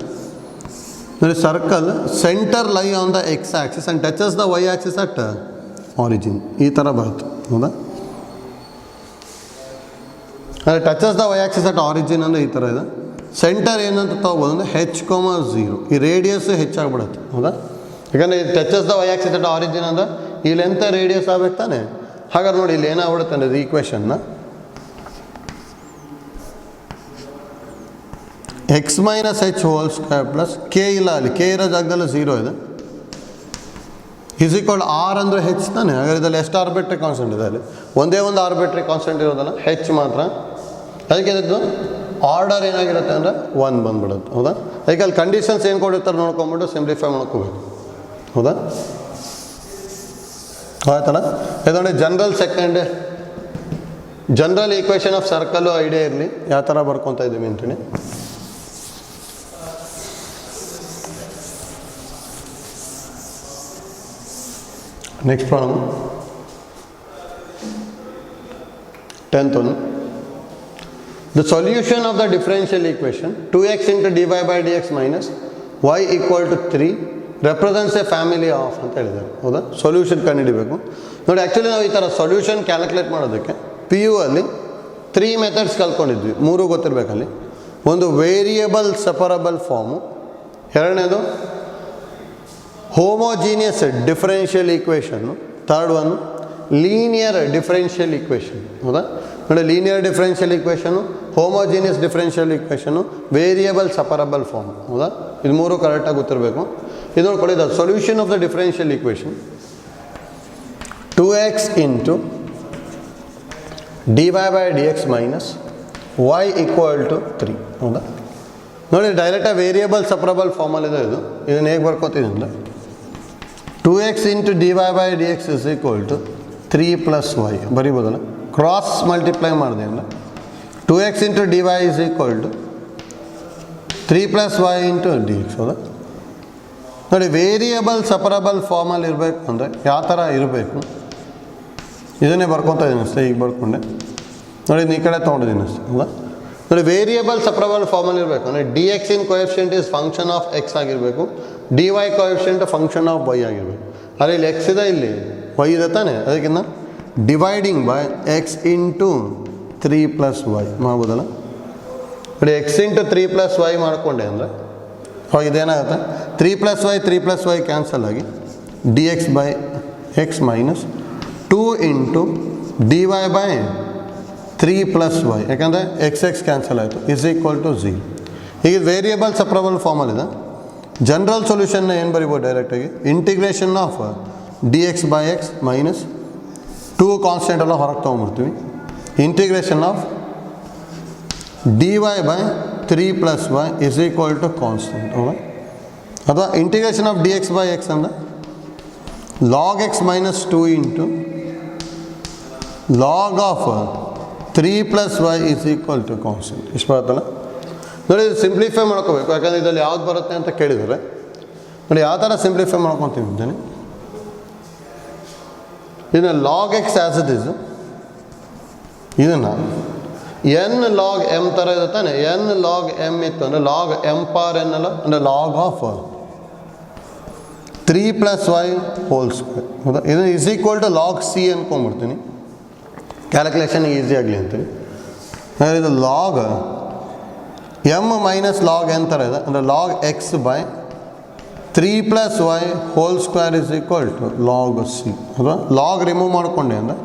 ನೋಡಿ. ಸರ್ಕಲ್ ಸೆಂಟರ್ ಲೈ on the x-axis and touches the y-axis at origin, ಈ ಥರ ಬರುತ್ತೆ, ಹೌದಾ? ಅಂದರೆ touches the y-axis at origin ಅಂದರೆ ಈ ಥರ ಇದೆ. ಸೆಂಟರ್ ಏನಂತ ತೊಗೋಬೋದು ಅಂದರೆ H, 0. ಈ ರೇಡಿಯಸ್ ಹೆಚ್ಚಾಗ್ಬಿಡುತ್ತೆ, ಹೌದಾ? ಯಾಕಂದರೆ ಇದು touches the y-axis at origin ಅಂದರೆ ಈ ಲೆಂತ್ ರೇಡಿಯಸ್ ಆಗ್ಬೇಕು ತಾನೆ. ಹಾಗಾದ್ರೆ ನೋಡಿ, ಇಲ್ಲಿ ಏನಾಗ್ಬಿಡುತ್ತೆ ಅಂದರೆ ಈಕ್ವೇಷನ್ನ x minus h whole square plus k ಇಲ್ಲ, ಅಲ್ಲಿ ಕೆ ಇರೋ ಜಾಗದಲ್ಲಿ 0 ಇದೆ, ಇಸ್ ಈಕ್ವಲ್ ಆರ್ ಅಂದರೆ ಹೆಚ್ ತಾನೆ. ಹಾಗಾದ್ರೆ ಇದರಲ್ಲಿ ಎಷ್ಟು ಆರ್ಬಿಟ್ರಿ ಕಾನ್ಸ್ಟೆಂಟ್ ಇದೆ? ಅಲ್ಲಿ ಒಂದೇ ಒಂದು ಆರ್ಬಿಟ್ರಿ ಕಾನ್ಸ್ಟೆಂಟ್ ಇರೋದಲ್ಲ, ಹೆಚ್ ಮಾತ್ರ. ಅದಕ್ಕೆ ಇದು ಆರ್ಡರ್ ಏನಾಗಿರುತ್ತೆ ಅಂದರೆ 1 ಬಂದ್ಬಿಡುತ್ತೆ, ಹೌದಾ? ಅದಕ್ಕೆ ಅಲ್ಲಿ ಕಂಡೀಷನ್ಸ್ ಏನು ಕೊಡಿರ್ತಾರೆ ನೋಡ್ಕೊಂಬಿಟ್ಟು ಸಿಂಪ್ಲಿಫೈ ಮಾಡ್ಕೋಬೇಕು, ಹೌದಾ? ಆಯ್ತಲ್ಲ? ಇದು ನೋಡಿ, general equation of circle idea ಇರಲಿ ಯಾವ ಥರ ಬರ್ಕೊತಾ ಇದ್ದೀವಿ ಅಂತೇಳಿ. Next problem 10th one. The solution of the differential equation 2x into dy by dx minus y equal to 3 represents A family of ಅಂತ ಹೇಳಿದ್ದಾರೆ. ಹೌದಾ? ಸೊಲ್ಯೂಷನ್ ಕಂಡುಹಿಡಿಬೇಕು ನೋಡಿ. ಆ್ಯಕ್ಚುಲಿ ನಾವು ಈ ಥರ ಸೊಲ್ಯೂಷನ್ ಕ್ಯಾಲ್ಕುಲೇಟ್ ಮಾಡೋದಕ್ಕೆ ಪಿ ಯು ಅಲ್ಲಿ 3 ಮೆಥಡ್ಸ್ ಕಲ್ತ್ಕೊಂಡಿದ್ವಿ. 3 ಗೊತ್ತಿರಬೇಕಲ್ಲಿ. ಒಂದು ವೇರಿಯಬಲ್ ಸೆಪರಬಲ್ ಫಾರ್ಮು, ಎರಡನೇದು homogeneous differential equation, third one linear differential equation. ಹೌದಾ ನೋಡಿ, linear differential equation, homogeneous differential equation, variable separable form. ಹೌದಾ? ಇದು 3 ಕರೆಕ್ಟಾಗಿ ಗೊತ್ತಿರಬೇಕು. ಇದು ನೋಡ್ಕೊಳ್ಳಿ, the solution of the differential equation 2x into dy by dx minus y equal to 3. ಹೌದಾ ನೋಡಿ, ಡೈರೆಕ್ಟಾಗಿ ವೇರಿಯಬಲ್ ಸೆಪರಬಲ್ ಫಾರ್ಮಲ್ಲಿದೆ. ಇದನ್ನು ಹೇಗೆ ಬರ್ಕೋತೀನಿ ಅಂದರೆ 2x into dy by dx is equal to 3 plus y ಬರೀಬೋದಲ್ಲ. ಕ್ರಾಸ್ ಮಲ್ಟಿಪ್ಲೈ ಮಾಡಿದೆ ಅಂದರೆ 2x into dy is equal to 3 plus y into dx. ಹೌದಾ ನೋಡಿ, ವೇರಿಯಬಲ್ ಸೆಪರಬಲ್ ಫಾರ್ಮಲ್ಲಿ ಇರಬೇಕು ಅಂದರೆ ಯಾವ ಥರ ಇರಬೇಕು, ಇದನ್ನೇ ಬರ್ಕೊತಾ ಇದ್ದೀನಿ ಅಷ್ಟೇ. ಈಗ ಬರ್ಕೊಂಡೆ ನೋಡಿ, ಈ ಕಡೆ ತೊಗೊಂಡಿದ್ದೀನಿ ಅಷ್ಟೇ. ಹೌದಾ ನೋಡಿ, ವೇರಿಯಬಲ್ ಸೆಪರಬಲ್ ಫಾರ್ಮಲ್ಲಿ ಇರಬೇಕು ಅಂದರೆ d x in coefficient is function of x ಆಗಿರಬೇಕು, d y coefficient function of y ಆಗಿರಬೇಕು. ಆದರೆ ಇಲ್ಲಿ ಎಕ್ಸ್ ಇದೆ, ಇಲ್ಲಿ ವೈ ಇದೆ ತಾನೆ, ಅದಕ್ಕಿಂತ dividing by x into 3 plus y ಮಾಡ್ಬೋದಲ್ಲ. ನೋಡಿ, ಎಕ್ಸ್ ಇಂಟು 3 ಪ್ಲಸ್ ವೈ ಮಾಡಿಕೊಂಡೆ ಅಂದರೆ ಇದೇನಾಗುತ್ತೆ, 3 ಪ್ಲಸ್ ವೈ ಕ್ಯಾನ್ಸಲ್ ಆಗಿ d x by x minus 2 into d y by 3 plus y, ಯಾಕಂದರೆ ಎಕ್ಸ್ ಕ್ಯಾನ್ಸಲ್ ಆಯಿತು, ಇಸ್ ಈಕ್ವಲ್ ಟು 0. ಈಗ ವೇರಿಯಬಲ್ ಸೆಪರಬಲ್ ಫಾರ್ಮಲ್ಲಿದೆ. ಜನರಲ್ ಸೊಲ್ಯೂಷನ್ನ ಏನು ಬರಿಬೋದು ಡೈರೆಕ್ಟಾಗಿ, integration of d x by x minus 2 constant ಎಲ್ಲ ಹೊರಗೆ ತೊಗೊಂಡ್ಬಿಡ್ತೀವಿ, integration of d y by 3 plus y is equal to constant. ಹೌದಾ? ಅಥವಾ integration of d x by x ಅಂದರೆ log x minus 2 into log of 3 plus y is equal to constant. ಇಷ್ಟು ಬರುತ್ತಲ್ಲ ನೋಡಿ, ಇದು ಸಿಂಪ್ಲಿಫೈ ಮಾಡ್ಕೋಬೇಕು. ಯಾಕಂದರೆ ಇದರಲ್ಲಿ ಯಾವ್ದು ಬರುತ್ತೆ ಅಂತ ಕೇಳಿದರೆ ನೋಡಿ, ಯಾವ ಥರ ಸಿಂಪ್ಲಿಫೈ ಮಾಡ್ಕೊತೀವಿ ಅಂತಾನೆ. ಇದನ್ನು log X as it is, ಇದನ್ನು ಎನ್ ಲಾಗ್ ಎಮ್ ಥರ ಇದೆ ತಾನೆ. ಎನ್ ಲಾಗ್ ಎಮ್ ಇತ್ತು ಅಂದರೆ ಲಾಗ್ ಎಮ್ ಪಾರ್ ಎನ್ ಅಲ್ಲ, ಅಂದರೆ log of 3 plus y whole square. ಹೌದಾ? ಇದು is equal to log c ಅಂದ್ಕೊಂಡ್ಬಿಡ್ತೀನಿ, ಕ್ಯಾಲ್ಕುಲೇಷನ್ ಈಸಿ ಆಗಲಿ ಅಂತೀವಿ. ಇದು log m minus log n ಥರ ಇದೆ, ಅಂದರೆ log x by 3 plus y whole square is equal to log c. ಹೌದಾ? ಲಾಗ್ ರಿಮೂವ್ ಮಾಡಿಕೊಂಡೆ ಅಂದರೆ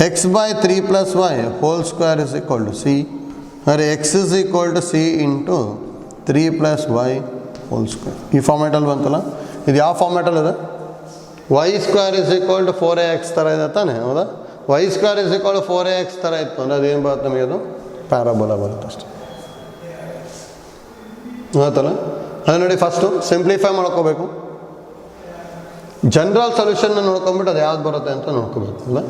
x by 3 plus y whole square is equal to c, ಅಂದರೆ x is equal to c into 3 plus y whole square. ಈ ಫಾರ್ಮ್ಯಾಟಲ್ಲಿ ಬಂತಲ್ಲ. ಇದು ಯಾವ ಫಾರ್ಮ್ಯಾಟಲ್ಲಿದೆ, y square is equal to 4ax ಥರ ಇದೆ ತಾನೆ. ಹೌದಾ? Y square is equal to 4ax ಥರ ಇತ್ತು ಅಂದರೆ ಅದೇನು ಬರುತ್ತೆ ನಮಗೆ, ಅದು ಪ್ಯಾರಾಬೋಲಾ ಬರುತ್ತೆ ಅಷ್ಟೇ. ಆಯ್ತಲ್ಲ? ಅದು ನೋಡಿ, ಫಸ್ಟು ಸಿಂಪ್ಲಿಫೈ ಮಾಡ್ಕೋಬೇಕು. ಜನರಲ್ ಸೊಲ್ಯೂಷನ್ನ ನೋಡ್ಕೊಂಬಿಟ್ಟು ಅದು ಯಾವ್ದು ಬರುತ್ತೆ ಅಂತ ನೋಡ್ಕೋಬೇಕು. ಅಲ್ಲ,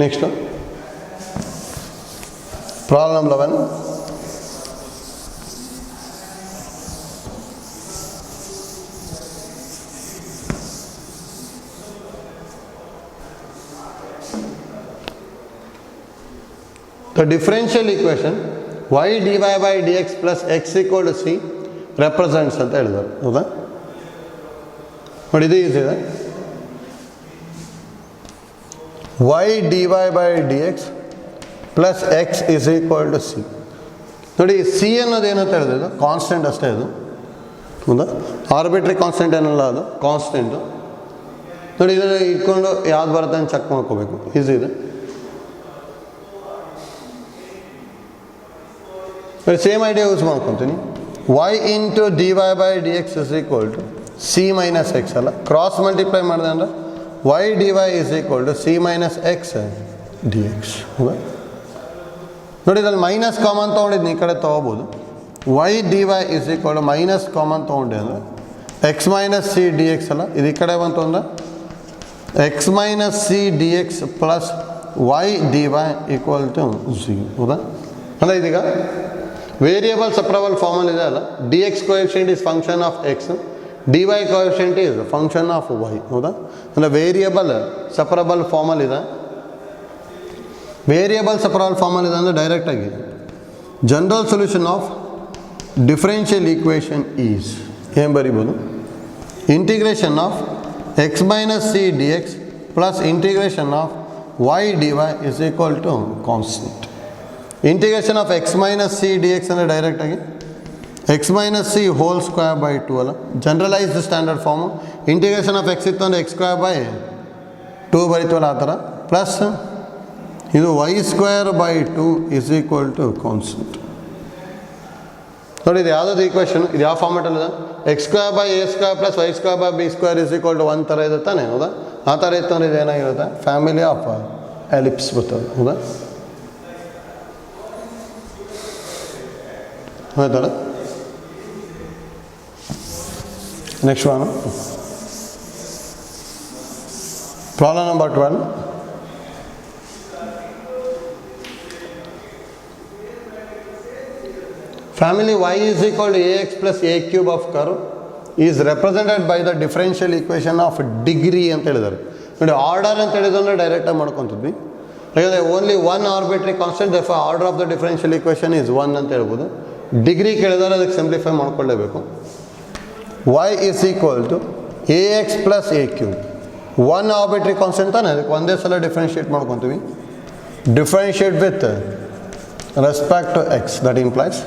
next problem 11. The differential equation y dy by dx plus x equal to c represents ಅಂತ ಹೇಳಿದ್ದಾರೆ. ಹೌದಾ ನೋಡಿ, ಇದು ಈಸಿ ಇದೆ. y dy by dx plus x is equal to c. ನೋಡಿ, c ಅನ್ನೋದು ಏನಂತ ಹೇಳಿದ್ರೆ ಇದು ಕಾನ್ಸ್ಟೆಂಟ್ ಅಷ್ಟೇ. ಇದು ಹೌದಾ, ಆರ್ಬಿಟ್ರಿ ಕಾನ್ಸ್ಟೆಂಟ್ ಏನಲ್ಲ, ಅದು ಕಾನ್ಸ್ಟೆಂಟು. ನೋಡಿ, ಇದನ್ನು ಇಟ್ಕೊಂಡು ಯಾವ್ದು ಬರುತ್ತೆ ಅಂತ ಚೆಕ್ ಮಾಡ್ಕೋಬೇಕು. ಈಸಿ ಇದೆ. ಸೇಮ್ ಐಡಿಯಾ ಯೂಸ್ ಮಾಡ್ಕೊತೀನಿ. y into d y by d x is equal to c minus x ಅಲ್ಲ, ಕ್ರಾಸ್ ಮಲ್ಟಿಪ್ಲೈ ಮಾಡಿದೆ ಅಂದರೆ y dy is equal to c minus x d x. ಹೌದಾ ನೋಡಿ, ಇದ್ರಲ್ಲಿ ಮೈನಸ್ ಕಾಮನ್ ತೊಗೊಂಡಿದ್ದು ಈ ಕಡೆ ತೊಗೋಬೋದು. y dy is equal to minus common ತೊಗೊಂಡೆ ಅಂದರೆ x minus c d x ಅಲ್ಲ, ಇದು ಈ ಕಡೆ ಬಂತು ಅಂದರೆ x minus c d x plus y dy equal to 0. ಹೌದಾ, ಅಂದರೆ ಇದೀಗ ವೇರಿಯಬಲ್ ಸೆಪರಬಲ್ ಫಾರ್ಮಲ್ ಇದೆ ಅಲ್ಲ, d x coefficient is function of x, d y coefficient is function of y. ಹೌದಾ, ಅಂದರೆ ವೇರಿಯಬಲ್ ಸೆಪರಬಲ್ ಫಾರ್ಮಲ್ ಇದೆ. ವೇರಿಯಬಲ್ ಸೆಪರಬಲ್ ಫಾರ್ಮಲ್ ಇದೆ ಅಂದರೆ ಡೈರೆಕ್ಟಾಗಿ general solution of differential equation is ಏನು ಬರಿಬೋದು, integration of x minus c d x plus integration of y d y is equal to constant. Integration of x minus c d x ಅಂದರೆ ಡೈರೆಕ್ಟಾಗಿ x minus c whole square by 2 ಅಲ್ಲ, generalise standard form. Integration of x ಇತ್ತು ಅಂದರೆ x square by 2 ಬರೀತೀವಲ್ಲ ಆ ಥರ, plus ಇದು y square by 2 is equal to constant. ನೋಡಿ ಇದು ಯಾವುದಾದ್ರು ಈಕ್ವೇಷನ್, ಇದು ಯಾವ ಫಾರ್ಮೆಟಲ್ಲಿದೆ, x square by a square plus y square by b square is equal to 1 ಥರ ಇದೆ ತಾನೆ, ಹೌದಾ? ಆ ಥರ ಇತ್ತು ಅಂದರೆ ಇದು ಏನಾಗಿರುತ್ತೆ, ಫ್ಯಾಮಿಲಿ ಆಫ್ ಎಲಿಪ್ಸ್ ಬರ್ತದೆ, ಹೌದಾ? ಆಯ್ತಲ್ಲ. Next one, problem number 12. Family y is equal to ax plus a cube of curve is represented by the differential equation of degree ಅಂತ ಹೇಳಿದ್ದಾರೆ. ನೋಡಿ ಆರ್ಡರ್ ಅಂತ ಹೇಳಿದ್ರೆ ಡೈರೆಕ್ಟಾಗಿ ಮಾಡ್ಕೊತಿದ್ವಿ, ಯಾಕಂದರೆ only one arbitrary constant, therefore order of the differential equation is 1 ಅಂತ ಹೇಳ್ಬೋದು. ಡಿಗ್ರಿ ಕೇಳಿದರೆ ಅದಕ್ಕೆ ಸಿಂಪ್ಲಿಫೈ ಮಾಡ್ಕೊಳ್ಳೇಬೇಕು. y is equal to ax plus a cube, one arbitrary constant ತಾನೆ, ಅದಕ್ಕೆ ಒಂದೇ ಸಲ ಡಿಫ್ರೆನ್ಷಿಯೇಟ್ ಮಾಡ್ಕೊತೀವಿ. Differentiate with respect to x, that implies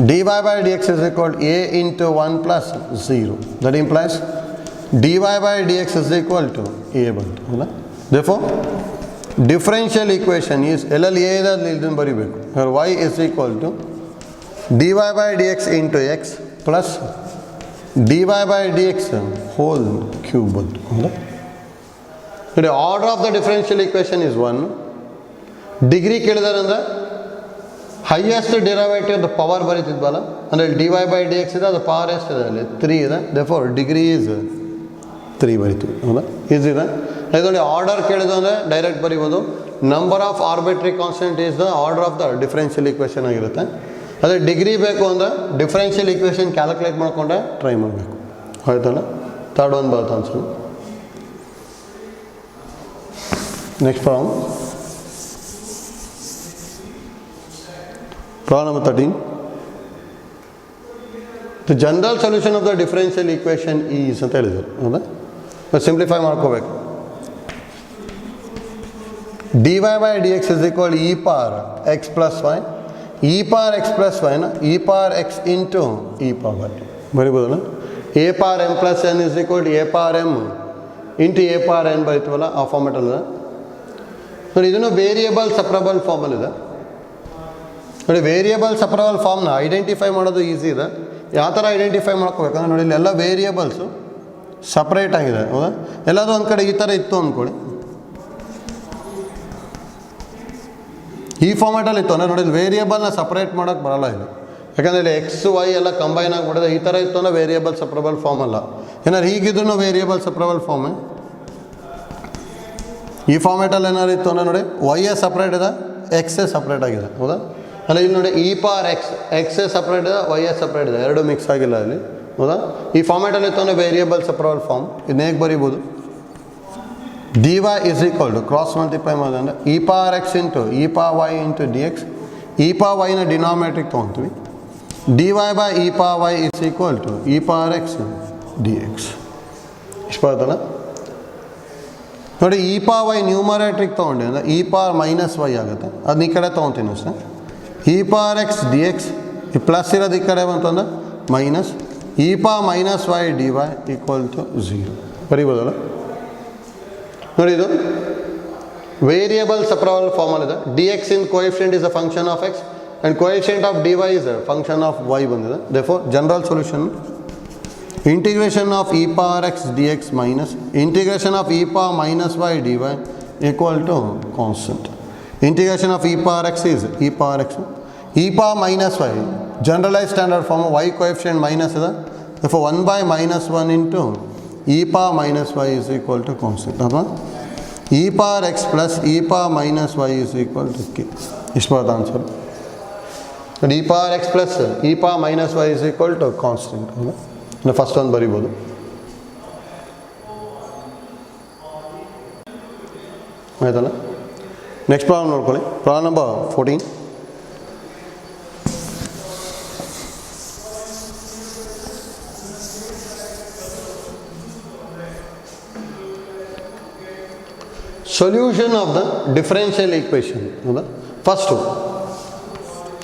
dy by dx is equal to a into 1 plus 0, that implies dy by dx is equal to a ಬಂತು, ಹೌದಾ? therefore differential equation is ಎಲ್ಲಲ್ಲಿ a ಇದೆ ಅಲ್ಲಿ ಇದನ್ನು ಬರೀಬೇಕು. y is equal to dy by dx into x plus dy by dx whole cube ಬಂತು, ಹೌದಾ? ನೋಡಿ order of the differential equation is 1. Degree ಕೇಳಿದಾರೆ ಅಂದರೆ ಹೈಯೆಸ್ಟ್ ಡಿರೈವೇಟಿವ್ ದ ಪವರ್ ಬರೀತಿದ್ವಲ್ಲ, ಅಂದರೆ d y by d x ಇದೆ, ಅದು power ಎಷ್ಟಿದೆ ಅಲ್ಲಿ 3 ಇದೆ, therefore ಡಿಗ್ರಿ ಈಸ್ 3 ಬರಿತೀವಿ, ಹೌದಾ? ಈಸಿದೆ. ಇದರಲ್ಲಿ ಆರ್ಡರ್ ಕೇಳಿದ ಅಂದರೆ ಡೈರೆಕ್ಟ್ ಬರೀಬೋದು. Number of arbitrary constant is the order of the differential equation ಆಗಿರುತ್ತೆ. ಅದೇ ಡಿಗ್ರಿ ಬೇಕು ಅಂದರೆ ಡಿಫರೆನ್ಷಿಯಲ್ ಈಕ್ವೇಷನ್ ಕ್ಯಾಲ್ಕುಲೇಟ್ ಮಾಡಿಕೊಂಡೆ ಟ್ರೈ ಮಾಡಬೇಕು, ಆಯ್ತಲ್ಲ? ಥರ್ಡ್ ಒನ್ ಬರುತ್ತೆ answer. Next problem, problem number 13. The general solution of the differential equation is ಅಂತ ಹೇಳಿದರು, ಹೌದಾ? ಸಿಂಪ್ಲಿಫೈ ಮಾಡ್ಕೋಬೇಕು. dy by dx is equal to e power x plus y, e power x plus y ನ e power x into e power y ಬರಿಬೋದಲ್ಲ. a power m plus n is equal to a power m into a power n ಬರಿತೀವಲ್ಲ, ಆ ಫಾರ್ಮೆಟಲ್ಲಿದೆ. ನೋಡಿ ಇದನ್ನು variable separable ಫಾರ್ಮಲ್ಲಿದೆ. ನೋಡಿ variable ಸಪ್ರಬಲ್ ಫಾರ್ಮ್ನ identify ಮಾಡೋದು easy ಇದೆ. ಯಾವ ಥರ ಐಡೆಂಟಿಫೈ ಮಾಡ್ಕೋಬೇಕಂದ್ರೆ ನೋಡಿ ಇಲ್ಲೆಲ್ಲ ವೇರಿಯಬಲ್ಸು ಸಪ್ರೇಟ್ ಆಗಿದೆ, ಹೌದಾ? ಎಲ್ಲಾದರೂ ಒಂದು ಕಡೆ ಈ ಥರ ಇತ್ತು ಅಂದ್ಕೊಳ್ಳಿ, ಈ ಫಾರ್ಮ್ಯಾಟಲ್ಲಿ ಇತ್ತು ಅಂದರೆ ನೋಡಿ ವೇರಿಯಬಲ್ನ ಸಪ್ರೇಟ್ ಮಾಡೋಕ್ಕೆ ಬರೋಲ್ಲ ಇಲ್ಲಿ, ಯಾಕಂದರೆ ಇಲ್ಲಿ ಎಕ್ಸ್ ವೈ ಎಲ್ಲ ಕಂಬೈನ್ ಆಗಿಬಿಡೋದು. ಈ ಥರ ಇತ್ತು ಅಂದರೆ ವೇರಿಯಬಲ್ ಸಪ್ರಬಲ್ ಫಾರ್ಮ್ ಅಲ್ಲ. ಏನಾದ್ರು ಹೀಗಿದ್ರು ವೇರಿಯಬಲ್ ಸಪ್ರಬಲ್ ಫಾರ್ಮೇ. ಈ ಫಾರ್ಮ್ಯಾಟಲ್ಲಿ ಏನಾದ್ರು ಇತ್ತು ಅಂದರೆ ನೋಡಿ ವೈ ಎ ಸಪ್ರೇಟ್ ಇದೆ, ಎಕ್ಸೇ ಸಪ್ರೇಟ್ ಆಗಿದೆ, ಹೌದಾ? ಅಲ್ಲ ಇಲ್ಲಿ ನೋಡಿ ಇ ಪವರ್ ಎಕ್ಸ್, ಎಕ್ಸೇ ಸಪ್ರೇಟ್ ಇದೆ, ವೈ ಎ ಸಪ್ರೇಟ್ ಇದೆ, ಎರಡು ಮಿಕ್ಸ್ ಆಗಿಲ್ಲ ಇಲ್ಲಿ, ಹೌದಾ? ಈ ಫಾರ್ಮ್ಯಾಟಲ್ಲಿ ಇತ್ತು ಅಂದರೆ ವೇರಿಯಬಲ್ ಸಪ್ರಬಲ್ ಫಾರ್ಮ್. ಇದನ್ನ ಹೇಗೆ ಬರೀಬೋದು, dy is equal to cross multiply ಮಾಡಿದ್ರೆ ಅಂದರೆ e power x into e power y into d x. E power ವೈನ ಡಿನಾಮಿನೇಟ್ರಿಗೆ ತೊಗೊತೀವಿ. dy by e power y is equal to e power x dx. ಇಷ್ಟು ಬರುತ್ತಲ್ಲ. ನೋಡಿ ಇ ಪವರ್ ವೈ ನ್ಯೂಮರೇಟ್ರಿಗೆ ತೊಗೊಂಡೆ ಅಂದರೆ ಇ ಪವರ್ ಮೈನಸ್ ವೈ ಆಗುತ್ತೆ, ಅದನ್ನ ಈ ಕಡೆ ತೊಗೊತೀನಿ ಅಷ್ಟೇ. E power x d x ಈ ಪ್ಲಸ್ ಇರೋದು ಈ ಕಡೆ ಬಂತಂದ್ರೆ minus e power minus y d y equal to 0 ಬರೀಬೋದಲ್ಲ. ನೋಡಿ ಇದು ವೇರಿಯಬಲ್ ಸಪ್ರಬಲ್ ಫಾರ್ಮಲ್ಲಿದೆ. D x in coefficient is a function of x and coefficient of d y is a function of y ಬಂದಿದೆ. therefore general solution integration of e power x d x minus integration of e power minus y d y equal to constant. Integration of e power x is e power x, e power minus y generalise standard form, y coefficient minus ಇದೆ, therefore 1 by minus 1 into e power minus y is equal to constant. ಅಥವಾ e power x plus e power minus y is equal to k. ಇಷ್ಟು ಬರುತ್ತೆ answer. e power x plus e power minus y is equal to constant. ಹೌದಾ? First ಒಂದು ಬರಿಬೋದು. ಆಯ್ತಲ್ಲ. Next problem ನೋಡ್ಕೊಳ್ಳಿ. Problem number 14. Solution of the differential equation ಹೌದಾ. First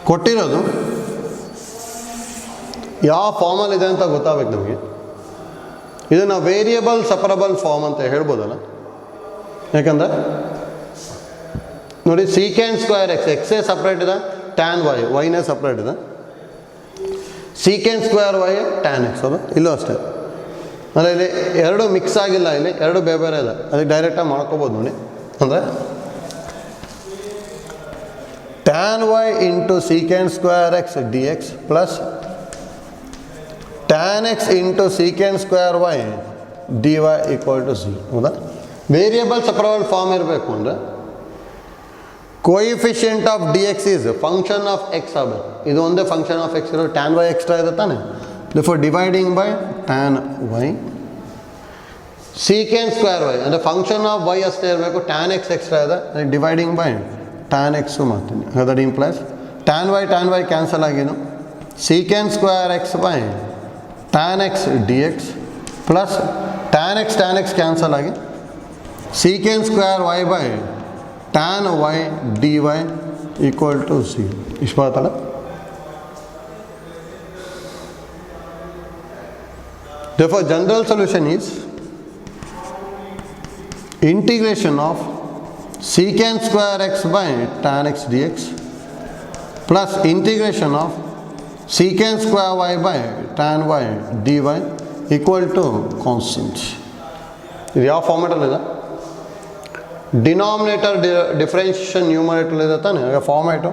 ಕೊಟ್ಟಿರೋದು ಯಾವ ಫಾರ್ಮಲ್ಲಿ ಇದೆ ಅಂತ ಗೊತ್ತಾಗಬೇಕು ನಮಗೆ. ಇದನ್ನು ವೇರಿಯಬಲ್ ಸಪರಬಲ್ ಫಾರ್ಮ್ ಅಂತ ಹೇಳ್ಬೋದಲ್ಲ, ಯಾಕಂದರೆ ನೋಡಿ ಸೀಕೆಂಡ್ ಸ್ಕ್ವೇರ್ ಎಕ್ಸ್, ಎಕ್ಸೇ ಸಪ್ರೇಟ್ ಇದೆ, ಟ್ಯಾನ್ ವೈ, ವೈನೇ ಸಪ್ರೇಟ್ ಇದೆ. Secant square y tan x ಹೌದಾ, ಇಲ್ಲೂ ಅಷ್ಟೇ. ಅಂದರೆ ಇಲ್ಲಿ ಎರಡು ಮಿಕ್ಸ್ ಆಗಿಲ್ಲ, ಇಲ್ಲಿ ಎರಡು ಬೇರೆ ಬೇರೆ ಇದೆ, ಅದಕ್ಕೆ ಡೈರೆಕ್ಟಾಗಿ ಮಾಡ್ಕೋಬೋದು ನೋಡಿ. ಅಂದರೆ tan y into secant square x d x plus tan x into secant square y d y equal to c ಹೌದಾ. ವೇರಿಯಬಲ್ ಸಪರಬಲ್ ಫಾರ್ಮ್ ಇರಬೇಕು ಅಂದರೆ coefficient of d x is function of x ಆಗಬೇಕು. ಇದು ಒಂದೇ function of x ಇರೋ tan y extra ಇದೆ ತಾನೆ, before dividing by tan y. Secant square y ಅಂದರೆ ಫಂಕ್ಷನ್ ಆಫ್ ವೈ ಅಷ್ಟೇ ಇರಬೇಕು, ಟ್ಯಾನ್ ಎಕ್ಸ್ ಎಕ್ಸ್ಟ್ರಾ ಇದೆ, ಅದಕ್ಕೆ ಡಿವೈಡಿಂಗ್ ಬೈ ಟ್ಯಾನ್ ಎಕ್ಸು ಮಾಡ್ತೀನಿ. That implies tan y cancel ಆಗಿದ್ದು secant square x by tan x d x plus tan x cancel ಆಗಿ secant square y by tan y d y equal to c. ಇಷ್ಟು ಬರುತ್ತಲ್ಲ. Therefore, general solution is integration of secant square x by tan x dx plus integration of secant square y by tan y dy equal to constant. ಇದು ಯಾವ ಫಾರ್ಮೆಟಲ್ಲಿ ಇದೆ? Denominator differentiation numerator ಇದೆ ತಾನೆ, format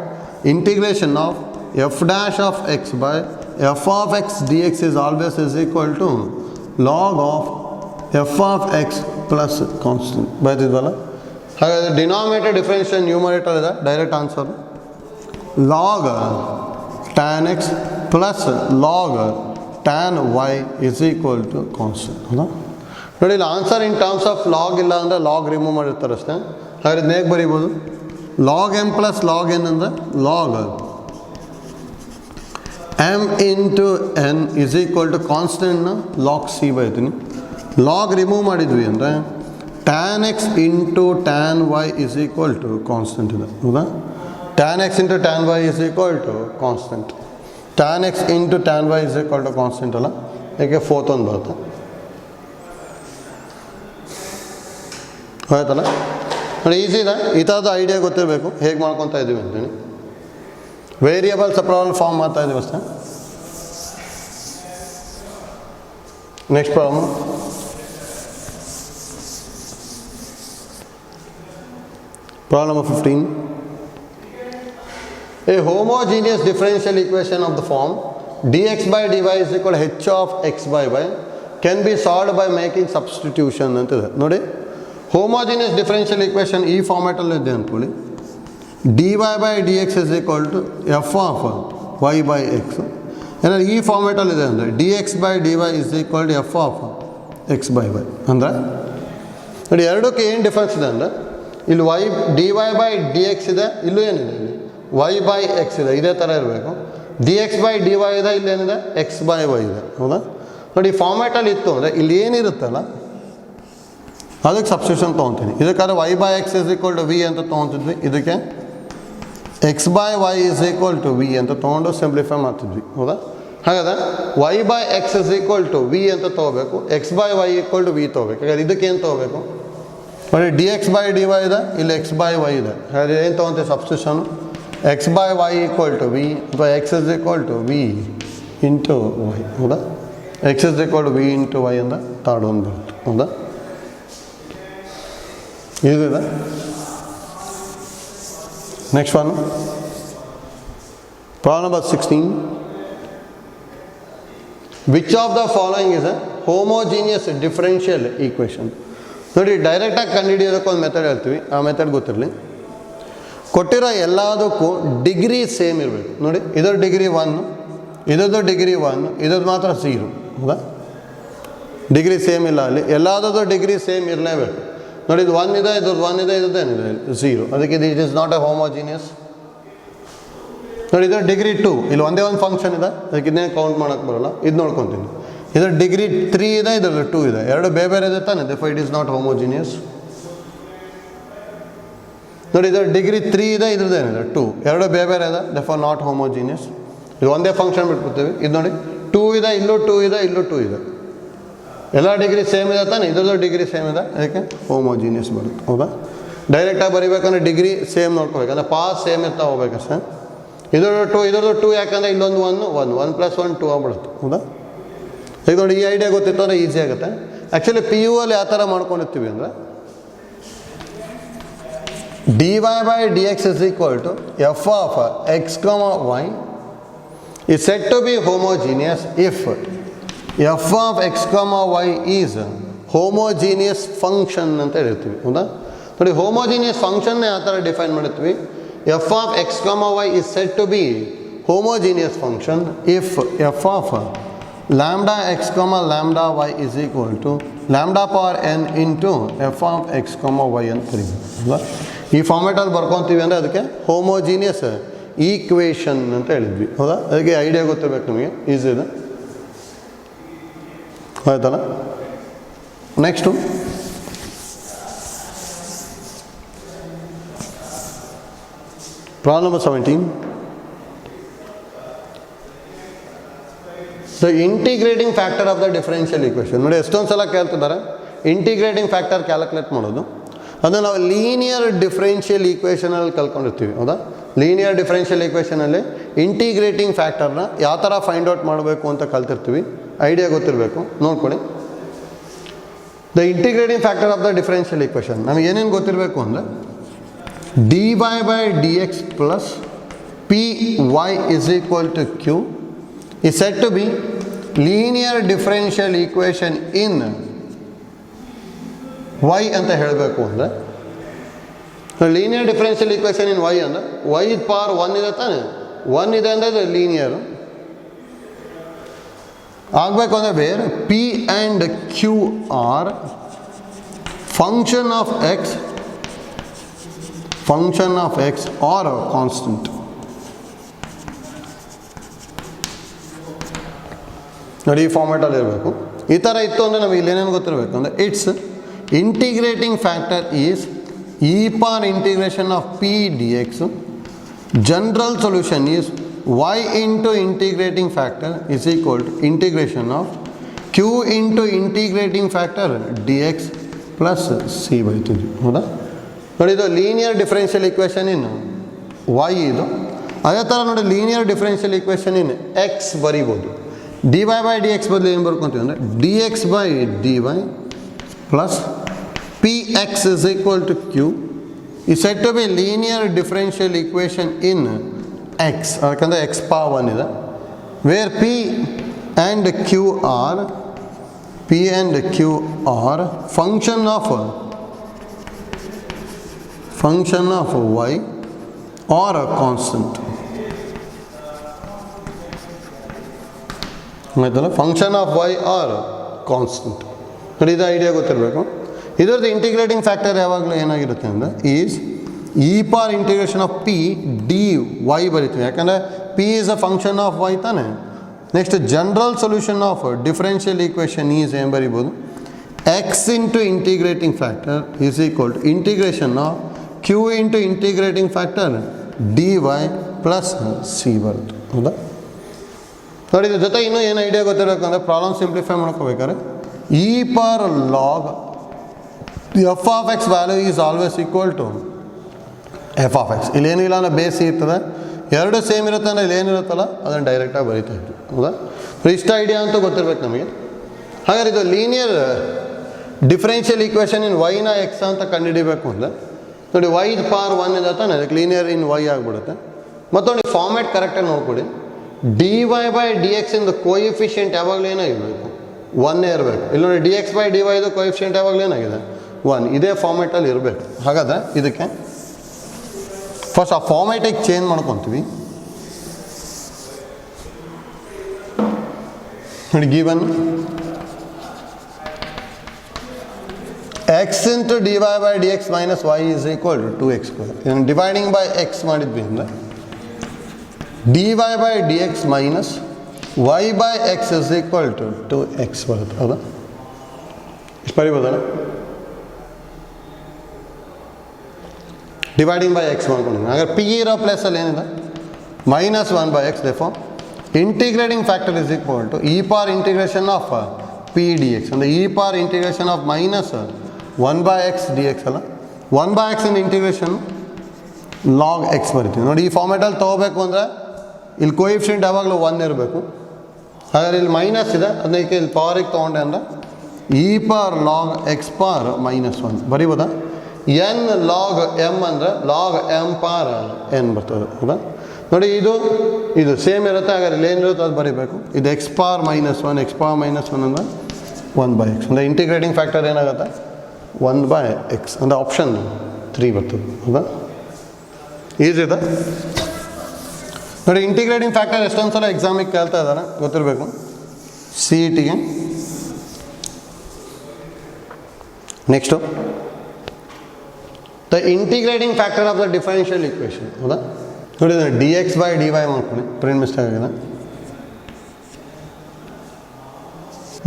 integration of f dash of x by f of x d x is always is equal to log of f of x plus constant ಬೈತಿದ್ವಲ್ಲ. ಹಾಗಾದರೆ denominator differentiation numerator ಇದೆ, direct answer log tan x plus log tan y is equal to constant ಹೌದಾ. ನೋಡಿ ಇಲ್ಲಿ answer in terms of log ಇಲ್ಲ ಅಂದರೆ log remove ಮಾಡಿರ್ತಾರೆ ಅಷ್ಟೇ. ಹಾಗಾದ್ರೆ ಇದನ್ನ ಹೇಗೆ ಬರೀಬೋದು? Log m plus log n ಅಂದರೆ log m into n is equal to ಕಾನ್ಸ್ಟೆಂಟ್ನ ಲಾಗ್ ಸಿ ಬರೀತೀನಿ. ಲಾಗ್ ರಿಮೂವ್ ಮಾಡಿದ್ವಿ ಅಂದರೆ tan x into tan y is equal to constant ಇದೆ ಹೌದಾ. Tan x into tan y is equal to constant. Tan x into tan y is equal to constant ಅಲ್ಲ, ಯಾಕೆ fourth ಒಂದು ಬರುತ್ತೆ ಆಯ್ತಲ್ಲ. ನೋಡಿ ಈಸಿ ಇದೆ, ಈ ಥರದ ಐಡಿಯಾ ಗೊತ್ತಿರಬೇಕು ಹೇಗೆ ಮಾಡ್ಕೊತಾ ಇದ್ದೀವಿ ಅಂತೇಳಿ. ವೇರಿಯಬಲ್ ಸಪರಬಲ್ ಫಾರ್ಮ್ ಮಾಡ್ತಾ ಇದ್ದೀವಿ ಅಷ್ಟೇ. Next problem. Problem 15. A homogeneous differential equation of the form dx by dy is equal to h of x by y can be solved by making substitution ಅಂತಿದೆ. ನೋಡಿ ಹೋಮೋಜಿನಿಯಸ್ ಡಿಫರೆನ್ಷಿಯಲ್ ಈಕ್ವೇಷನ್ ಈ ಫಾರ್ಮ್ಯಾಟಲ್ಲಿ ಇದೆ ಅಂದ್ಕೊಳ್ಳಿ. dy by dx is equal to f of y by x. ಏನಾದ್ರೆ ಈ ಫಾರ್ಮ್ಯಾಟಲ್ಲಿ ಇದೆ ಅಂದರೆ dx by dy is equal to f of x by y. ಅಂದರೆ ನೋಡಿ ಎರಡಕ್ಕೆ ಏನು ಡಿಫ್ರೆನ್ಸ್ ಇದೆ ಅಂದರೆ ಇಲ್ಲಿ y dy by dx ಇದೆ, ಇಲ್ಲೂ ಏನಿದೆ ಇಲ್ಲಿ y by x ಇದೆ, ಇದೇ ಥರ ಇರಬೇಕು. dx by dy ಇದೆ, ಇಲ್ಲೇನಿದೆ x by y ಇದೆ ಹೌದಾ. ನೋಡಿ ಫಾರ್ಮ್ಯಾಟಲ್ಲಿ ಇತ್ತು ಅಂದರೆ ಇಲ್ಲಿ ಏನಿರುತ್ತಲ್ಲ ಅದಕ್ಕೆ substitution ತೊಗೊತೀನಿ. ಇದಕ್ಕಾದ್ರೆ y by x is equal to v ಅಂತ ತೊಗೊತಿದ್ವಿ, ಇದಕ್ಕೆ x by y is equal to v ಅಂತ ತೊಗೊಂಡು ಸಿಂಪ್ಲಿಫೈ ಮಾಡ್ತಿದ್ವಿ ಹೌದಾ. ಹಾಗಾದರೆ y by x is equal to v ಅಂತ ತೊಗೋಬೇಕು, x by y equal to v ತೊಗೋಬೇಕು. ಹಾಗಾದ್ರೆ ಇದಕ್ಕೆ ಏನು ತೊಗೋಬೇಕು? ನೋಡಿ dx by dy ಇದೆ, ಇಲ್ಲಿ x by y ಇದೆ. ಹಾಗಾದ್ರೆ ಏನು ತೊಗೊತೀವಿ ಸಬ್ಸ್ಟಿಟ್ಯೂಷನು? x by y equal to v ಅಥವಾ x is equal to v into y ಹೌದಾ. x is equal to v into y ಅಂತ ಥರ್ಡ್ ಒಂದು ಬರುತ್ತೆ ಹೌದಾ. ಇದಿದೆ. Next one problem number 16. Which of the following is A homogeneous differential equation? ನೋಡಿ ಡೈರೆಕ್ಟಾಗಿ ಕಂಡುಹಿಡಿಯೋದಕ್ಕೆ ಒಂದು ಮೆಥಡ್ ಹೇಳ್ತೀವಿ, ಆ ಮೆಥಡ್ ಗೊತ್ತಿರಲಿ. ಕೊಟ್ಟಿರೋ ಎಲ್ಲದಕ್ಕೂ ಡಿಗ್ರಿ ಸೇಮ್ ಇರಬೇಕು. ನೋಡಿ ಇದರ ಡಿಗ್ರಿ 1, ಇದರದ್ದು ಡಿಗ್ರಿ 1, ಇದರದ್ದು ಮಾತ್ರ 0 ಹೌದಾ. ಡಿಗ್ರಿ ಸೇಮ್ ಇಲ್ಲ, ಅಲ್ಲಿ ಎಲ್ಲದರದ್ದು ಡಿಗ್ರಿ ಸೇಮ್ ಇರಲೇಬೇಕು. ನೋಡಿ ಇದು 1 ಇದೆ, ಇದ್ರದ್ದು 1 ಇದೆ, ಇದ್ರದ್ದೇನಿದೆ 0, ಅದಕ್ಕೆ ಇದು it is not a homogeneous. ನೋಡಿ ಇದರ ಡಿಗ್ರಿ 2, ಇಲ್ಲಿ ಒಂದೇ ಒಂದು ಫಂಕ್ಷನ್ ಇದೆ, ಅದಕ್ಕೆ ಇದನ್ನೇ ಕೌಂಟ್ ಮಾಡೋಕ್ಕೆ ಬರೋಲ್ಲ, ಇದು ನೋಡ್ಕೊತೀನಿ. ಇದರ ಡಿಗ್ರಿ 3 ಇದೆ, ಇದರಲ್ಲಿ 2 ಇದೆ, ಎರಡು ಬೇರೆ ಬೇರೆ ಇದೆ ತಾನೆ, therefore it is not homogeneous. ನೋಡಿ ಇದರ ಡಿಗ್ರಿ 3 ಇದೆ, ಇದ್ರದ್ದು ಏನಿದೆ 2, ಎರಡು ಬೇರೆ ಬೇರೆ ಇದೆ, ದೇರ್ಫೋರ್ ನಾಟ್ ಹೋಮೋಜಿನಿಯಸ್. ಇದು ಒಂದೇ ಫಂಕ್ಷನ್ ಬಿಟ್ಬಿಡ್ತೀವಿ. ಇದು ನೋಡಿ 2 ಇದೆ, ಇಲ್ಲೂ 2 ಇದೆ, ಇಲ್ಲೂ 2 ಇದೆ, ಎಲ್ಲ ಡಿಗ್ರಿ ಸೇಮ್ ಇದೆ ತಾನೆ, ಇದ್ರದ್ದು ಡಿಗ್ರಿ ಸೇಮ್ ಇದೆ, ಅದಕ್ಕೆ ಹೋಮೋಜಿನಿಯಸ್ ಬರುತ್ತೆ. ಹೌದಾ? ಡೈರೆಕ್ಟಾಗಿ ಬರೀಬೇಕಂದ್ರೆ ಡಿಗ್ರಿ ಸೇಮ್ ನೋಡ್ಕೋಬೇಕಂದ್ರೆ ಪಾಸ್ ಸೇಮ್ ಇರ್ತಾ ಹೋಗ್ಬೇಕು ಸರ್. ಇದ್ರದ್ದು 2 ಯಾಕಂದರೆ ಇಲ್ಲೊಂದು 1 + 1 2 ಆಗ್ಬಿಡುತ್ತೆ. ಹೌದಾ? ಈಗ ನೋಡಿ ಈ ಐಡಿಯಾ ಗೊತ್ತಿತ್ತು ಅಂದರೆ ಈಸಿ ಆಗುತ್ತೆ. ಆ್ಯಕ್ಚುಲಿ ಪಿ ಯು ಅಲ್ಲಿ ಯಾವ ಥರ ಮಾಡ್ಕೊಂಡಿರ್ತೀವಿ ಅಂದರೆ dy/dx is equal to f of x, y is said to be homogeneous if f of x, y is homogeneous function ಅಂತ ಹೇಳ್ತೀವಿ. ಹೌದಾ? ನೋಡಿ ಹೋಮೋಜಿನಿಯಸ್ ಫಂಕ್ಷನ್ನೇ ಆ ಥರ ಡಿಫೈನ್ ಮಾಡಿರ್ತೀವಿ. f of x, y is said to be homogeneous function if f of lambda x, lambda y is equal to lambda power n into f of x, y ಅಂತ ಕರೀತೀವಿ. ಈ ಫಾರ್ಮೇಟಲ್ಲಿ ಬರ್ಕೊತೀವಿ ಅಂದರೆ ಅದಕ್ಕೆ ಹೋಮೋಜಿನಿಯಸ್ ಈಕ್ವೇಷನ್ ಅಂತ ಹೇಳಿದ್ವಿ. ಹೌದಾ? ಅದಕ್ಕೆ ಐಡಿಯಾ ಗೊತ್ತಿರಬೇಕು ನಿಮಗೆ, ಈಸಿ ಇದೆ. ಆಯ್ತಲ್ಲ? Next problem number 17. The integrating factor of the differential equation. ನೋಡಿ ಎಷ್ಟೊಂದು ಸಲ ಕೇಳ್ತಿದ್ದಾರೆ ಇಂಟಿಗ್ರೇಟಿಂಗ್ ಫ್ಯಾಕ್ಟರ್ ಕ್ಯಾಲ್ಕುಲೇಟ್ ಮಾಡೋದು. ಅದನ್ನು ನಾವು ಲೀನಿಯರ್ ಡಿಫರೆನ್ಷಿಯಲ್ ಈಕ್ವೇಷನಲ್ಲಿ ಕಲ್ತ್ಕೊಂಡಿರ್ತೀವಿ. ಹೌದಾ? ಲೀನಿಯರ್ ಡಿಫರೆನ್ಷಿಯಲ್ ಈಕ್ವೇಷನಲ್ಲಿ ಇಂಟಿಗ್ರೇಟಿಂಗ್ ಫ್ಯಾಕ್ಟರ್ನ ಯಾವ ಥರ ಫೈಂಡ್ ಔಟ್ ಮಾಡಬೇಕು ಅಂತ ಕಲ್ತಿರ್ತೀವಿ. ಐಡಿಯಾ ಗೊತ್ತಿರಬೇಕು, ನೋಡ್ಕೊಳ್ಳಿ. The integrating factor of the differential equation ನಮಗೆ ಏನೇನು ಗೊತ್ತಿರಬೇಕು ಅಂದರೆ dy/dx plus py is equal to q is said to be linear differential equation in y ಅಂತ ಹೇಳಬೇಕು ಅಂದರೆ linear differential equation in y ಅಂದರೆ y ಪವರ್ 1 ಇದೆ ತಾನೆ, 1 ಇದೆ ಅಂದರೆ ಅದು ಲೀನಿಯರು ಆಗಬೇಕು. ಅಂದರೆ ಬೇರೆ p and q are function of x or a constant. ನೋಡಿ ಈ ಫಾರ್ಮ್ಯಾಟಲ್ಲಿ ಇರಬೇಕು. ಈ ಥರ ಇತ್ತು ಅಂದರೆ ನಮಗೆ ಇಲ್ಲೇನೇನು ಗೊತ್ತಿರಬೇಕು ಅಂದರೆ it's integrating factor is e power integration of p dx. General solution is y into integrating factor is equal to integration of q into integrating factor dx plus c ಬರೀತೀವಿ. ಹೌದಾ? ನೋಡಿ ಇದು linear differential equation in y ಇದು. ಅದೇ ಥರ ನೋಡಿ linear differential equation in x ಬರಿಬೋದು. dy/dx ಬದಲು ಏನು ಬರ್ಕೊತೀವಿ ಅಂದರೆ dx/dy plus px is equal to q is said to be linear differential equation in x. ಯಾಕಂದರೆ x ಪವರ್ 1 ಇದೆ, where p and q are function of y or a constant. ಆಯ್ತಲ್ಲ? Function of y R constant. ನೋಡಿ ಇದು idea ಗೊತ್ತಿರಬೇಕು. ಇದರದ್ದು integrating factor ಯಾವಾಗಲೂ ಏನಾಗಿರುತ್ತೆ ಅಂದರೆ is e power integration of p dy ಬರಿತೀವಿ. ಯಾಕಂದರೆ p is a function of y ತಾನೆ. Next general solution of differential equation is ಏನು ಬರಿಬೋದು x into integrating factor is equal to integration of q into integrating factor dy plus c ಬರುತ್ತೆ. ಹೌದಾ? ನೋಡಿ ಇದ್ರ ಜೊತೆ ಇನ್ನೂ ಏನು ಐಡಿಯಾ ಗೊತ್ತಿರಬೇಕು ಅಂದರೆ ಪ್ರಾಬ್ಲಮ್ ಸಿಂಪ್ಲಿಫೈ ಮಾಡ್ಕೋಬೇಕಾದ್ರೆ e power log f of x value is always equal to f of x. ಇಲ್ಲೇನಿಲ್ಲ ಅಂದರೆ ಬೇಸ್ ಇರ್ತದೆ, ಎರಡು ಸೇಮ್ ಇರುತ್ತೆ ಅಂದರೆ ಇಲ್ಲೇನಿರುತ್ತಲ್ಲ ಅದನ್ನು ಡೈರೆಕ್ಟಾಗಿ ಬರೀತಾ ಇದ್ವಿ. ಹೌದಾ? ಇಷ್ಟ ಐಡಿಯಾ ಅಂತೂ ಗೊತ್ತಿರಬೇಕು ನಮಗೆ. ಹಾಗಾದ್ರೆ ಇದು linear differential equation in y ನ x ಅಂತ ಕಂಡುಹಿಡಿಬೇಕು ಅಂದರೆ ನೋಡಿ y ಪವರ್ 1 ಇದೆ ತಾನೆ, ಅದಕ್ಕೆ ಲೀನಿಯರ್ ಇನ್ y ಆಗಿಬಿಡುತ್ತೆ. ಮತ್ತು ನೋಡಿ ಫಾರ್ಮ್ಯಾಟ್ ಕರೆಕ್ಟಾಗಿ ನೋಡ್ಕೊಡಿ. dy/dx ಇಂದು ಕೋಯಿಫಿಷಿಯೆಂಟ್ ಯಾವಾಗಲೂ ಏನಾಗಿರಬೇಕು 1 ಇರಬೇಕು. ಇಲ್ಲಿ ನೋಡಿ dx/dy ಇದು ಕೋಯಿಫಿಷಿಯೆಂಟ್ ಯಾವಾಗಲೂ ಏನಾಗಿದೆ 1. ಇದೇ ಫಾರ್ಮ್ಯಾಟಲ್ಲಿ ಇರಬೇಕು. ಹಾಗಾದರೆ ಇದಕ್ಕೆ ಫಸ್ಟ್ ಆ ಫಾರ್ಮ್ಯಾಟಿಗೆ ಚೇಂಜ್ ಮಾಡ್ಕೊತೀವಿ. ನೋಡಿ given x into dy/dx minus y is equal to 2x square. ಇದನ್ನು ಡಿವೈಡಿಂಗ್ ಬೈ x ಮಾಡಿದ್ವಿ ಅಂದರೆ dy/dx minus y/x is equal to 2x ಬರುತ್ತೆ. ಹೌದಾ? ಇಷ್ಟು ಬರಿಬೋದಲ್ಲ? ಡಿವೈಡಿಂಗ್ ಬೈ ಎಕ್ಸ್ ಮಾಡ್ಕೊಂಡಿದ್ದೀನಿ. ಹಾಗಾದ್ರೆ ಪಿ ಇರೋ ಪ್ಲೇಸಲ್ಲಿ ಏನಿದೆ minus 1 by x. Therefore integrating factor is equal to e power integration of p d x. ಅಂದರೆ e power integration of minus 1 by x d x ಅಲ್ಲ, 1 by x in integration log x ಬರಿತೀವಿ ನೋಡಿ. ಈ ಫಾರ್ಮೆಟಲ್ಲಿ ತೊಗೋಬೇಕು ಅಂದರೆ ಇಲ್ಲಿ coefficient ಯಾವಾಗಲೂ 1 ಇರಬೇಕು. ಹಾಗಾದ್ರೆ ಇಲ್ಲಿ ಮೈನಸ್ ಇದೆ, ಅದಕ್ಕೆ ಇಲ್ಲಿ ಪವರಿಗೆ ತೊಗೊಂಡೆ ಅಂದರೆ e power log x power -1 ಬರೀಬೋದಾ. ಎನ್ ಲಾಗ್ ಎಮ್ ಅಂದರೆ ಲಾಗ್ ಎಮ್ ಪವರ್ ಎನ್ ಬರ್ತದೆ ಹೌದಾ. ನೋಡಿ ಇದು ಸೇಮ್ ಇರುತ್ತೆ. ಹಾಗಾದ್ರೆ ಇಲ್ಲಿ ಏನಿರುತ್ತೆ ಅದು ಬರೀಬೇಕು. ಇದು ಎಕ್ಸ್ ಪವರ್ -1, ಎಕ್ಸ್ ಪವರ್ -1 ಅಂದರೆ 1 ಬೈ ಎಕ್ಸ್. ಅಂದರೆ ಇಂಟಿಗ್ರೇಟಿಂಗ್ ಫ್ಯಾಕ್ಟರ್ ಏನಾಗುತ್ತೆ 1 ಬೈ ಎಕ್ಸ್. ಅಂದರೆ ಆಪ್ಷನ್ 3 ಬರ್ತದೆ ಹೌದಾ. ಈಸಿ ಇದೆ ನೋಡಿ. ಇಂಟಿಗ್ರೇಟಿಂಗ್ ಫ್ಯಾಕ್ಟರ್ ಎಷ್ಟೊಂದು ಸಲ ಎಕ್ಸಾಮಿಗೆ ಕೇಳ್ತಾ ಇದ್ದಾರೆ, ಗೊತ್ತಿರಬೇಕು ಸಿ ಇ ಟಿಗೆ. Next the integrating factor of the differential equation ಹೌದಾ. ನೋಡಿ d x by d y ಮಾಡ್ಕೊಳ್ಳಿ, ಪ್ರಿಂಟ್ ಮಿಸ್ಟೇಕ್ ಆಗಿದೆ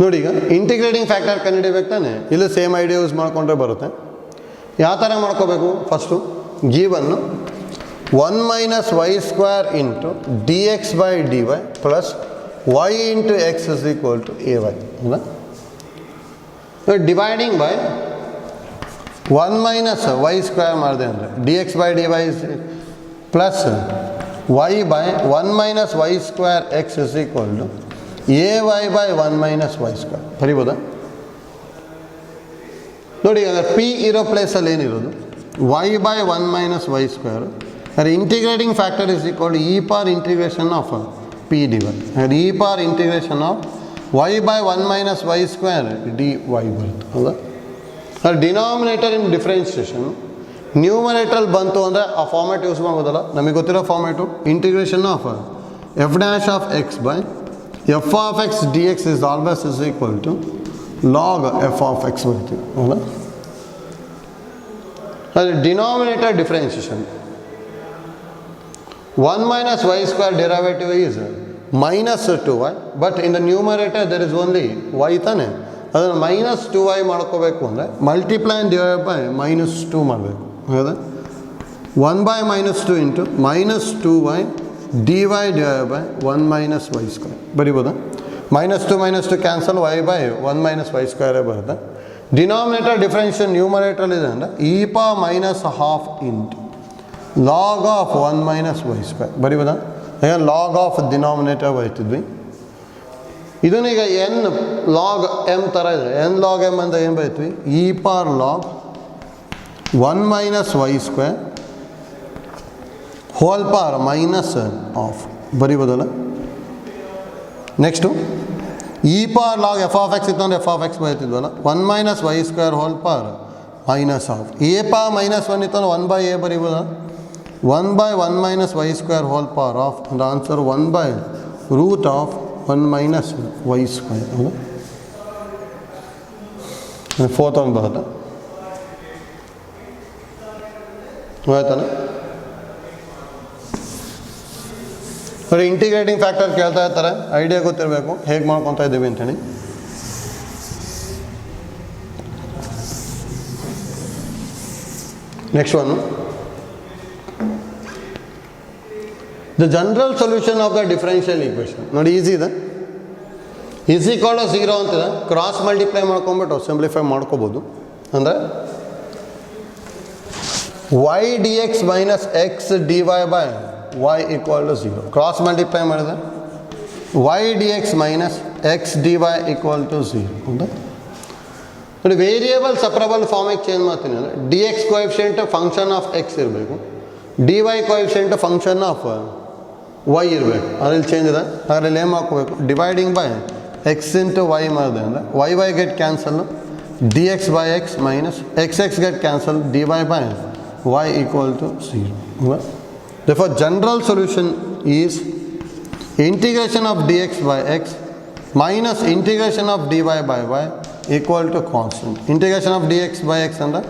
ನೋಡಿ. ಈಗ ಇಂಟಿಗ್ರೇಟಿಂಗ್ ಫ್ಯಾಕ್ಟರ್ ಕಂಡುಹಿಡಿಬೇಕು ತಾನೆ. ಇಲ್ಲಿ ಸೇಮ್ ಐಡಿಯಾ ಯೂಸ್ ಮಾಡಿಕೊಂಡ್ರೆ ಬರುತ್ತೆ. ಯಾವ ಥರ ಮಾಡ್ಕೋಬೇಕು, first given 1 minus y square into d x by d y plus y into x is equal to a y ಹೌದಾ. Dividing by 1 minus y square ಮಾಡಿದೆ ಅಂದರೆ d x by d y plus y by 1 minus y square x is equal to a y by 1 minus y square ಬರಿಬೋದಾ. ನೋಡಿ ಅಂದರೆ p ಇರೋ ಪ್ಲೇಸಲ್ಲಿ ಏನಿರೋದು y by 1 minus y square. ಅಂದರೆ integrating factor is equal to e power integration of p d y. ಅಂದರೆ e power integration of y by 1 minus y square d y ಬರುತ್ತೆ ಹೌದಾ. ಅದು ಡಿನಾಮಿನೇಟರ್ ಇನ್ ಡಿಫ್ರೆನ್ಸಿಯೇಷನ್. ನ್ಯೂಮರೇಟ್ರಲ್ಲಿ ಬಂತು ಅಂದರೆ ಆ ಫಾರ್ಮ್ಯಾಟ್ ಯೂಸ್ ಮಾಡ್ಬೋದಲ್ಲ. ನಮಗೆ ಗೊತ್ತಿರೋ format integration of f dash of x by f of x d x is always is equal to log f of x ಬರ್ತೀವಿ ಹೌದಾ. ಅದು denominator differentiation. 1 minus y square derivative is minus 2y, but in the numerator there is only y ತಾನೆ. ಅದನ್ನು -2y ಮಾಡ್ಕೋಬೇಕು ಅಂದರೆ multiply and divide by -2 ಮಾಡಬೇಕು ಹೌದಾ. 1 by -2 into -2y dy divide by 1 minus y square ಬರಿಬೋದಾ. -2 cancel y by 1 minus y ಸ್ಕ್ವೇರೇ ಬರುತ್ತೆ. Denominator differential numerator ಇದೆ ಅಂದರೆ e power -12 into log of 1 minus y square ಬರಿಬೋದಾ. ಈಗ ಲಾಗ್ ಆಫ್ ಡಿನಾಮಿನೇಟರ್ ಬರೀತಿದ್ವಿ. ಇದನ್ನೀಗ ಎನ್ ಲಾಗ್ ಎಮ್ ಥರ ಇದೆ. ಎನ್ ಲಾಗ್ ಎಮ್ ಅಂತ ಏನು ಬರೀತೀವಿ e power log 1 minus y square whole power -12 ಬರಿಬೋದಲ್ಲ. Next E power log f of x ಇತ್ತು ಅಂದರೆ ಎಫ್ ಆಫ್ ಎಕ್ಸ್ ಬರೀತಿದ್ವಲ್ಲ. 1 minus y square whole power -12. A power -1 ಇತ್ತು ಅಂದರೆ 1 ಬೈ ಎ ಬರಿಬೋದಾ. 1 by 1 minus y square whole power of, and the answer 1 by root of 1 minus y square. Fourth one ಬರುತ್ತೆ ಆಯ್ತಾನ. ನೋಡಿ integrating factor ಕೇಳ್ತಾ ಇರ್ತಾರೆ, idea ಗೊತ್ತಿರಬೇಕು ಹೇಗೆ ಮಾಡ್ಕೊತಾ ಇದ್ದೀವಿ ಅಂತೇಳಿ. Next one, the general solution of the differential equation. ನೋಡಿ ಈಸಿ ಇದೆ. ಈಸ್ ಈಕ್ವಲ್ ಟು 0 ಅಂತಿದೆ. ಕ್ರಾಸ್ ಮಲ್ಟಿಪ್ಲೈ ಮಾಡ್ಕೊಂಬಿಟ್ಟು ಸಿಂಪ್ಲಿಫೈ ಮಾಡ್ಕೋಬೋದು. ಅಂದರೆ y d x minus x d y by y equal to 0. Cross multiply ಮಾಡಿದೆ y d x minus x d y equal to 0 ಅಂತ. ನೋಡಿ variable separable ಫಾರ್ಮಿಗೆ change ಮಾಡ್ತೀನಿ ಅಂದರೆ d x coefficient function of x ಇರಬೇಕು, d y coefficient function of y ಇರಬೇಕು. ಅದ್ರಲ್ಲಿ change ಇದೆ. ಅದರಲ್ಲಿ ಏನು ಹಾಕೋಬೇಕು, dividing by x into y ಮಾಡಿದೆ ಅಂದರೆ y y get cancel, d x by x minus x x get cancel, d y by y equal to 0. Therefore general solution is integration of dx by x minus integration of dy by y equal to constant. Integration of dx by x ಅಂದರೆ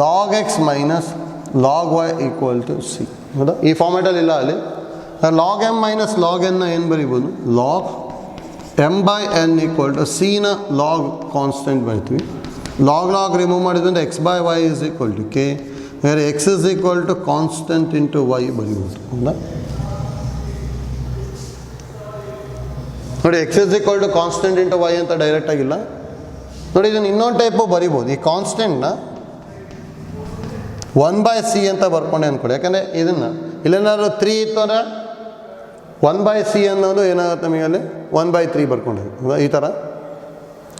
log x minus log y equal to c. ಹೌದಾ, ಈ ಫಾರ್ಮ್ಯಾಟಲ್ಲಿ ಇಲ್ಲ. ಅಲ್ಲಿ log m minus log n ನ ಏನು ಬರಿಬೋದು, log m by n equal to c ನ log constant ಬರಿತೀವಿ. log ರಿಮೂವ್ ಮಾಡಿದ್ರೆ x by y is equal to k. ಬೇರೆ x is equal to constant into y ಬರೀಬೋದು ಹೌದಾ. ನೋಡಿ x is equal to constant into y ಅಂತ ಡೈರೆಕ್ಟಾಗಿಲ್ಲ. ನೋಡಿ ಇದನ್ನು ಇನ್ನೊಂದು ಟೈಪು ಬರಿಬೋದು. ಈ ಕಾನ್ಸ್ಟೆಂಟ್ನ 1/c ಅಂತ ಬರ್ಕೊಂಡೆ ಅಂದ್ಕೊಡಿ. ಯಾಕಂದರೆ ಇದನ್ನು ಇಲ್ಲೇನಾದ್ರು 3 ಇತ್ತು ಅಂದರೆ 1/c ಅನ್ನೋದು ಏನಾಗುತ್ತೆ ನಮಗೆ ಅಲ್ಲಿ 1/3 ಬರ್ಕೊಂಡೆ ಈ ಥರ.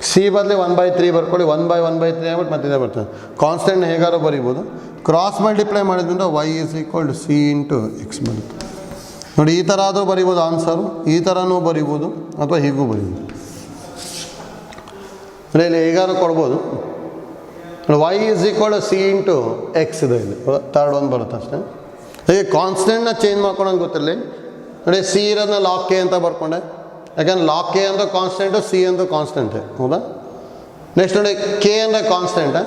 ಸಿ ಬದಲಿ 1/3 ಬರ್ಕೊಳ್ಳಿ. 1/1/3 ಆಗ್ಬಿಟ್ಟು ಮತ್ತೆ ಇದೇ ಬರ್ತದೆ. ಕಾನ್ಸ್ಟೆಂಟ್ ಹೇಗಾರು ಬರಿಬೋದು. ಕ್ರಾಸ್ ಮಲ್ಟಿಪ್ಲೈ ಮಾಡಿದ್ರಿಂದ y is equal to c into x ಬರುತ್ತೆ. ನೋಡಿ ಈ ಥರ ಆದರೂ ಬರಿಬೋದು ಆನ್ಸರು, ಈ ಥರನೂ ಬರಿಬೋದು ಅಥವಾ ಹೀಗೂ ಬರಿಬೋದು. ಅಂದರೆ ಇಲ್ಲಿ ಹೇಗಾರು ಕೊಡ್ಬೋದು. Y is equal to c into x ಇದೆ ಇಲ್ಲಿ, ಥರ್ಡ್ ಒಂದು ಬರುತ್ತೆ ಅಷ್ಟೇ. ಹೀಗೆ ಕಾನ್ಸ್ಟೆಂಟ್ನ ಚೇಂಜ್ ಮಾಡ್ಕೊಳೋದು ಗೊತ್ತಿರಲಿ. ನೋಡಿ ಸಿ ಇರೋದನ್ನ ಲಾಕ್ ಕೆ ಅಂತ ಬರ್ಕೊಂಡೆ. ಯಾಕಂದ್ರೆ ಲಾಕ್ ಕೆ ಅಂದರೆ ಕಾನ್ಸ್ಟೆಂಟು, ಸಿ ಅಂದರೆ ಕಾನ್ಸ್ಟೆಂಟೇ ಹೌದಾ. ನೆಕ್ಸ್ಟ್ ನೋಡಿ ಕೆ ಅಂದರೆ ಕಾನ್ಸ್ಟೆಂಟ,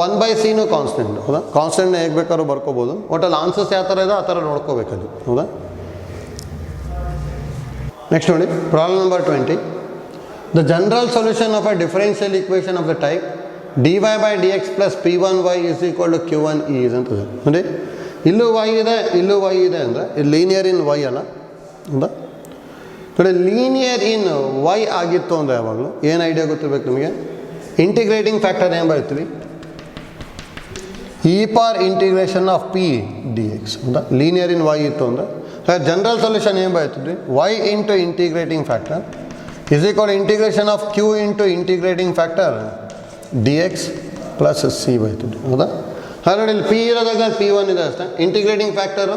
1/c ಕಾನ್ಸ್ಟೆಂಟ್ ಹೌದಾ. ಕಾನ್ಸ್ಟೆಂಟ್ನ ಹೇಗೆ ಬೇಕಾದ್ರೂ ಬರ್ಕೋಬೋದು. ಒಟ್ಟಲ್ಲಿ ಆನ್ಸರ್ಸ್ ಯಾವ ಥರ ಇದೆ ಆ ಥರ ನೋಡ್ಕೋಬೇಕಲ್ಲಿ ಹೌದಾ. ನೆಕ್ಸ್ಟ್ ನೋಡಿ problem number 20. The general solution of a differential equation of the type dy by dx plus p1y is equal to q1e is ಅಂತ ಇದೆ. ನೋಡಿ ಇಲ್ಲೂ y ಇದೆ, ಇಲ್ಲೂ y ಇದೆ ಅಂದರೆ ಇದು ಲೀನಿಯರ್ ಇನ್ y ಅಲ್ಲ ಹೌದಾ. ನೋಡಿ ಲೀನಿಯರ್ ಇನ್ y ಆಗಿತ್ತು ಅಂದರೆ ಯಾವಾಗಲೂ ಏನು ಐಡಿಯಾ ಗೊತ್ತಿರಬೇಕು ನಿಮಗೆ. ಇಂಟಿಗ್ರೇಟಿಂಗ್ ಫ್ಯಾಕ್ಟರ್ ಏನು ಬರ್ತೀವಿ, e power integration of p d x ಹೌದಾ. ಲೀನಿಯರ್ ಇನ್ y ಇತ್ತು ಅಂದರೆ ಜನರಲ್ ಸೊಲ್ಯೂಷನ್ ಏನು ಬರ್ತಿದ್ವಿ, y into integrating factor is equal integration of q into integrating factor d x plus c ಬೈತಿದ್ವಿ ಹೌದಾ. ಹಾಗಾದ್ರೆ ಇಲ್ಲಿ ಪಿ ಇರೋದಾಗ p1 ಇದೆ ಅಷ್ಟೇ. Integrating factor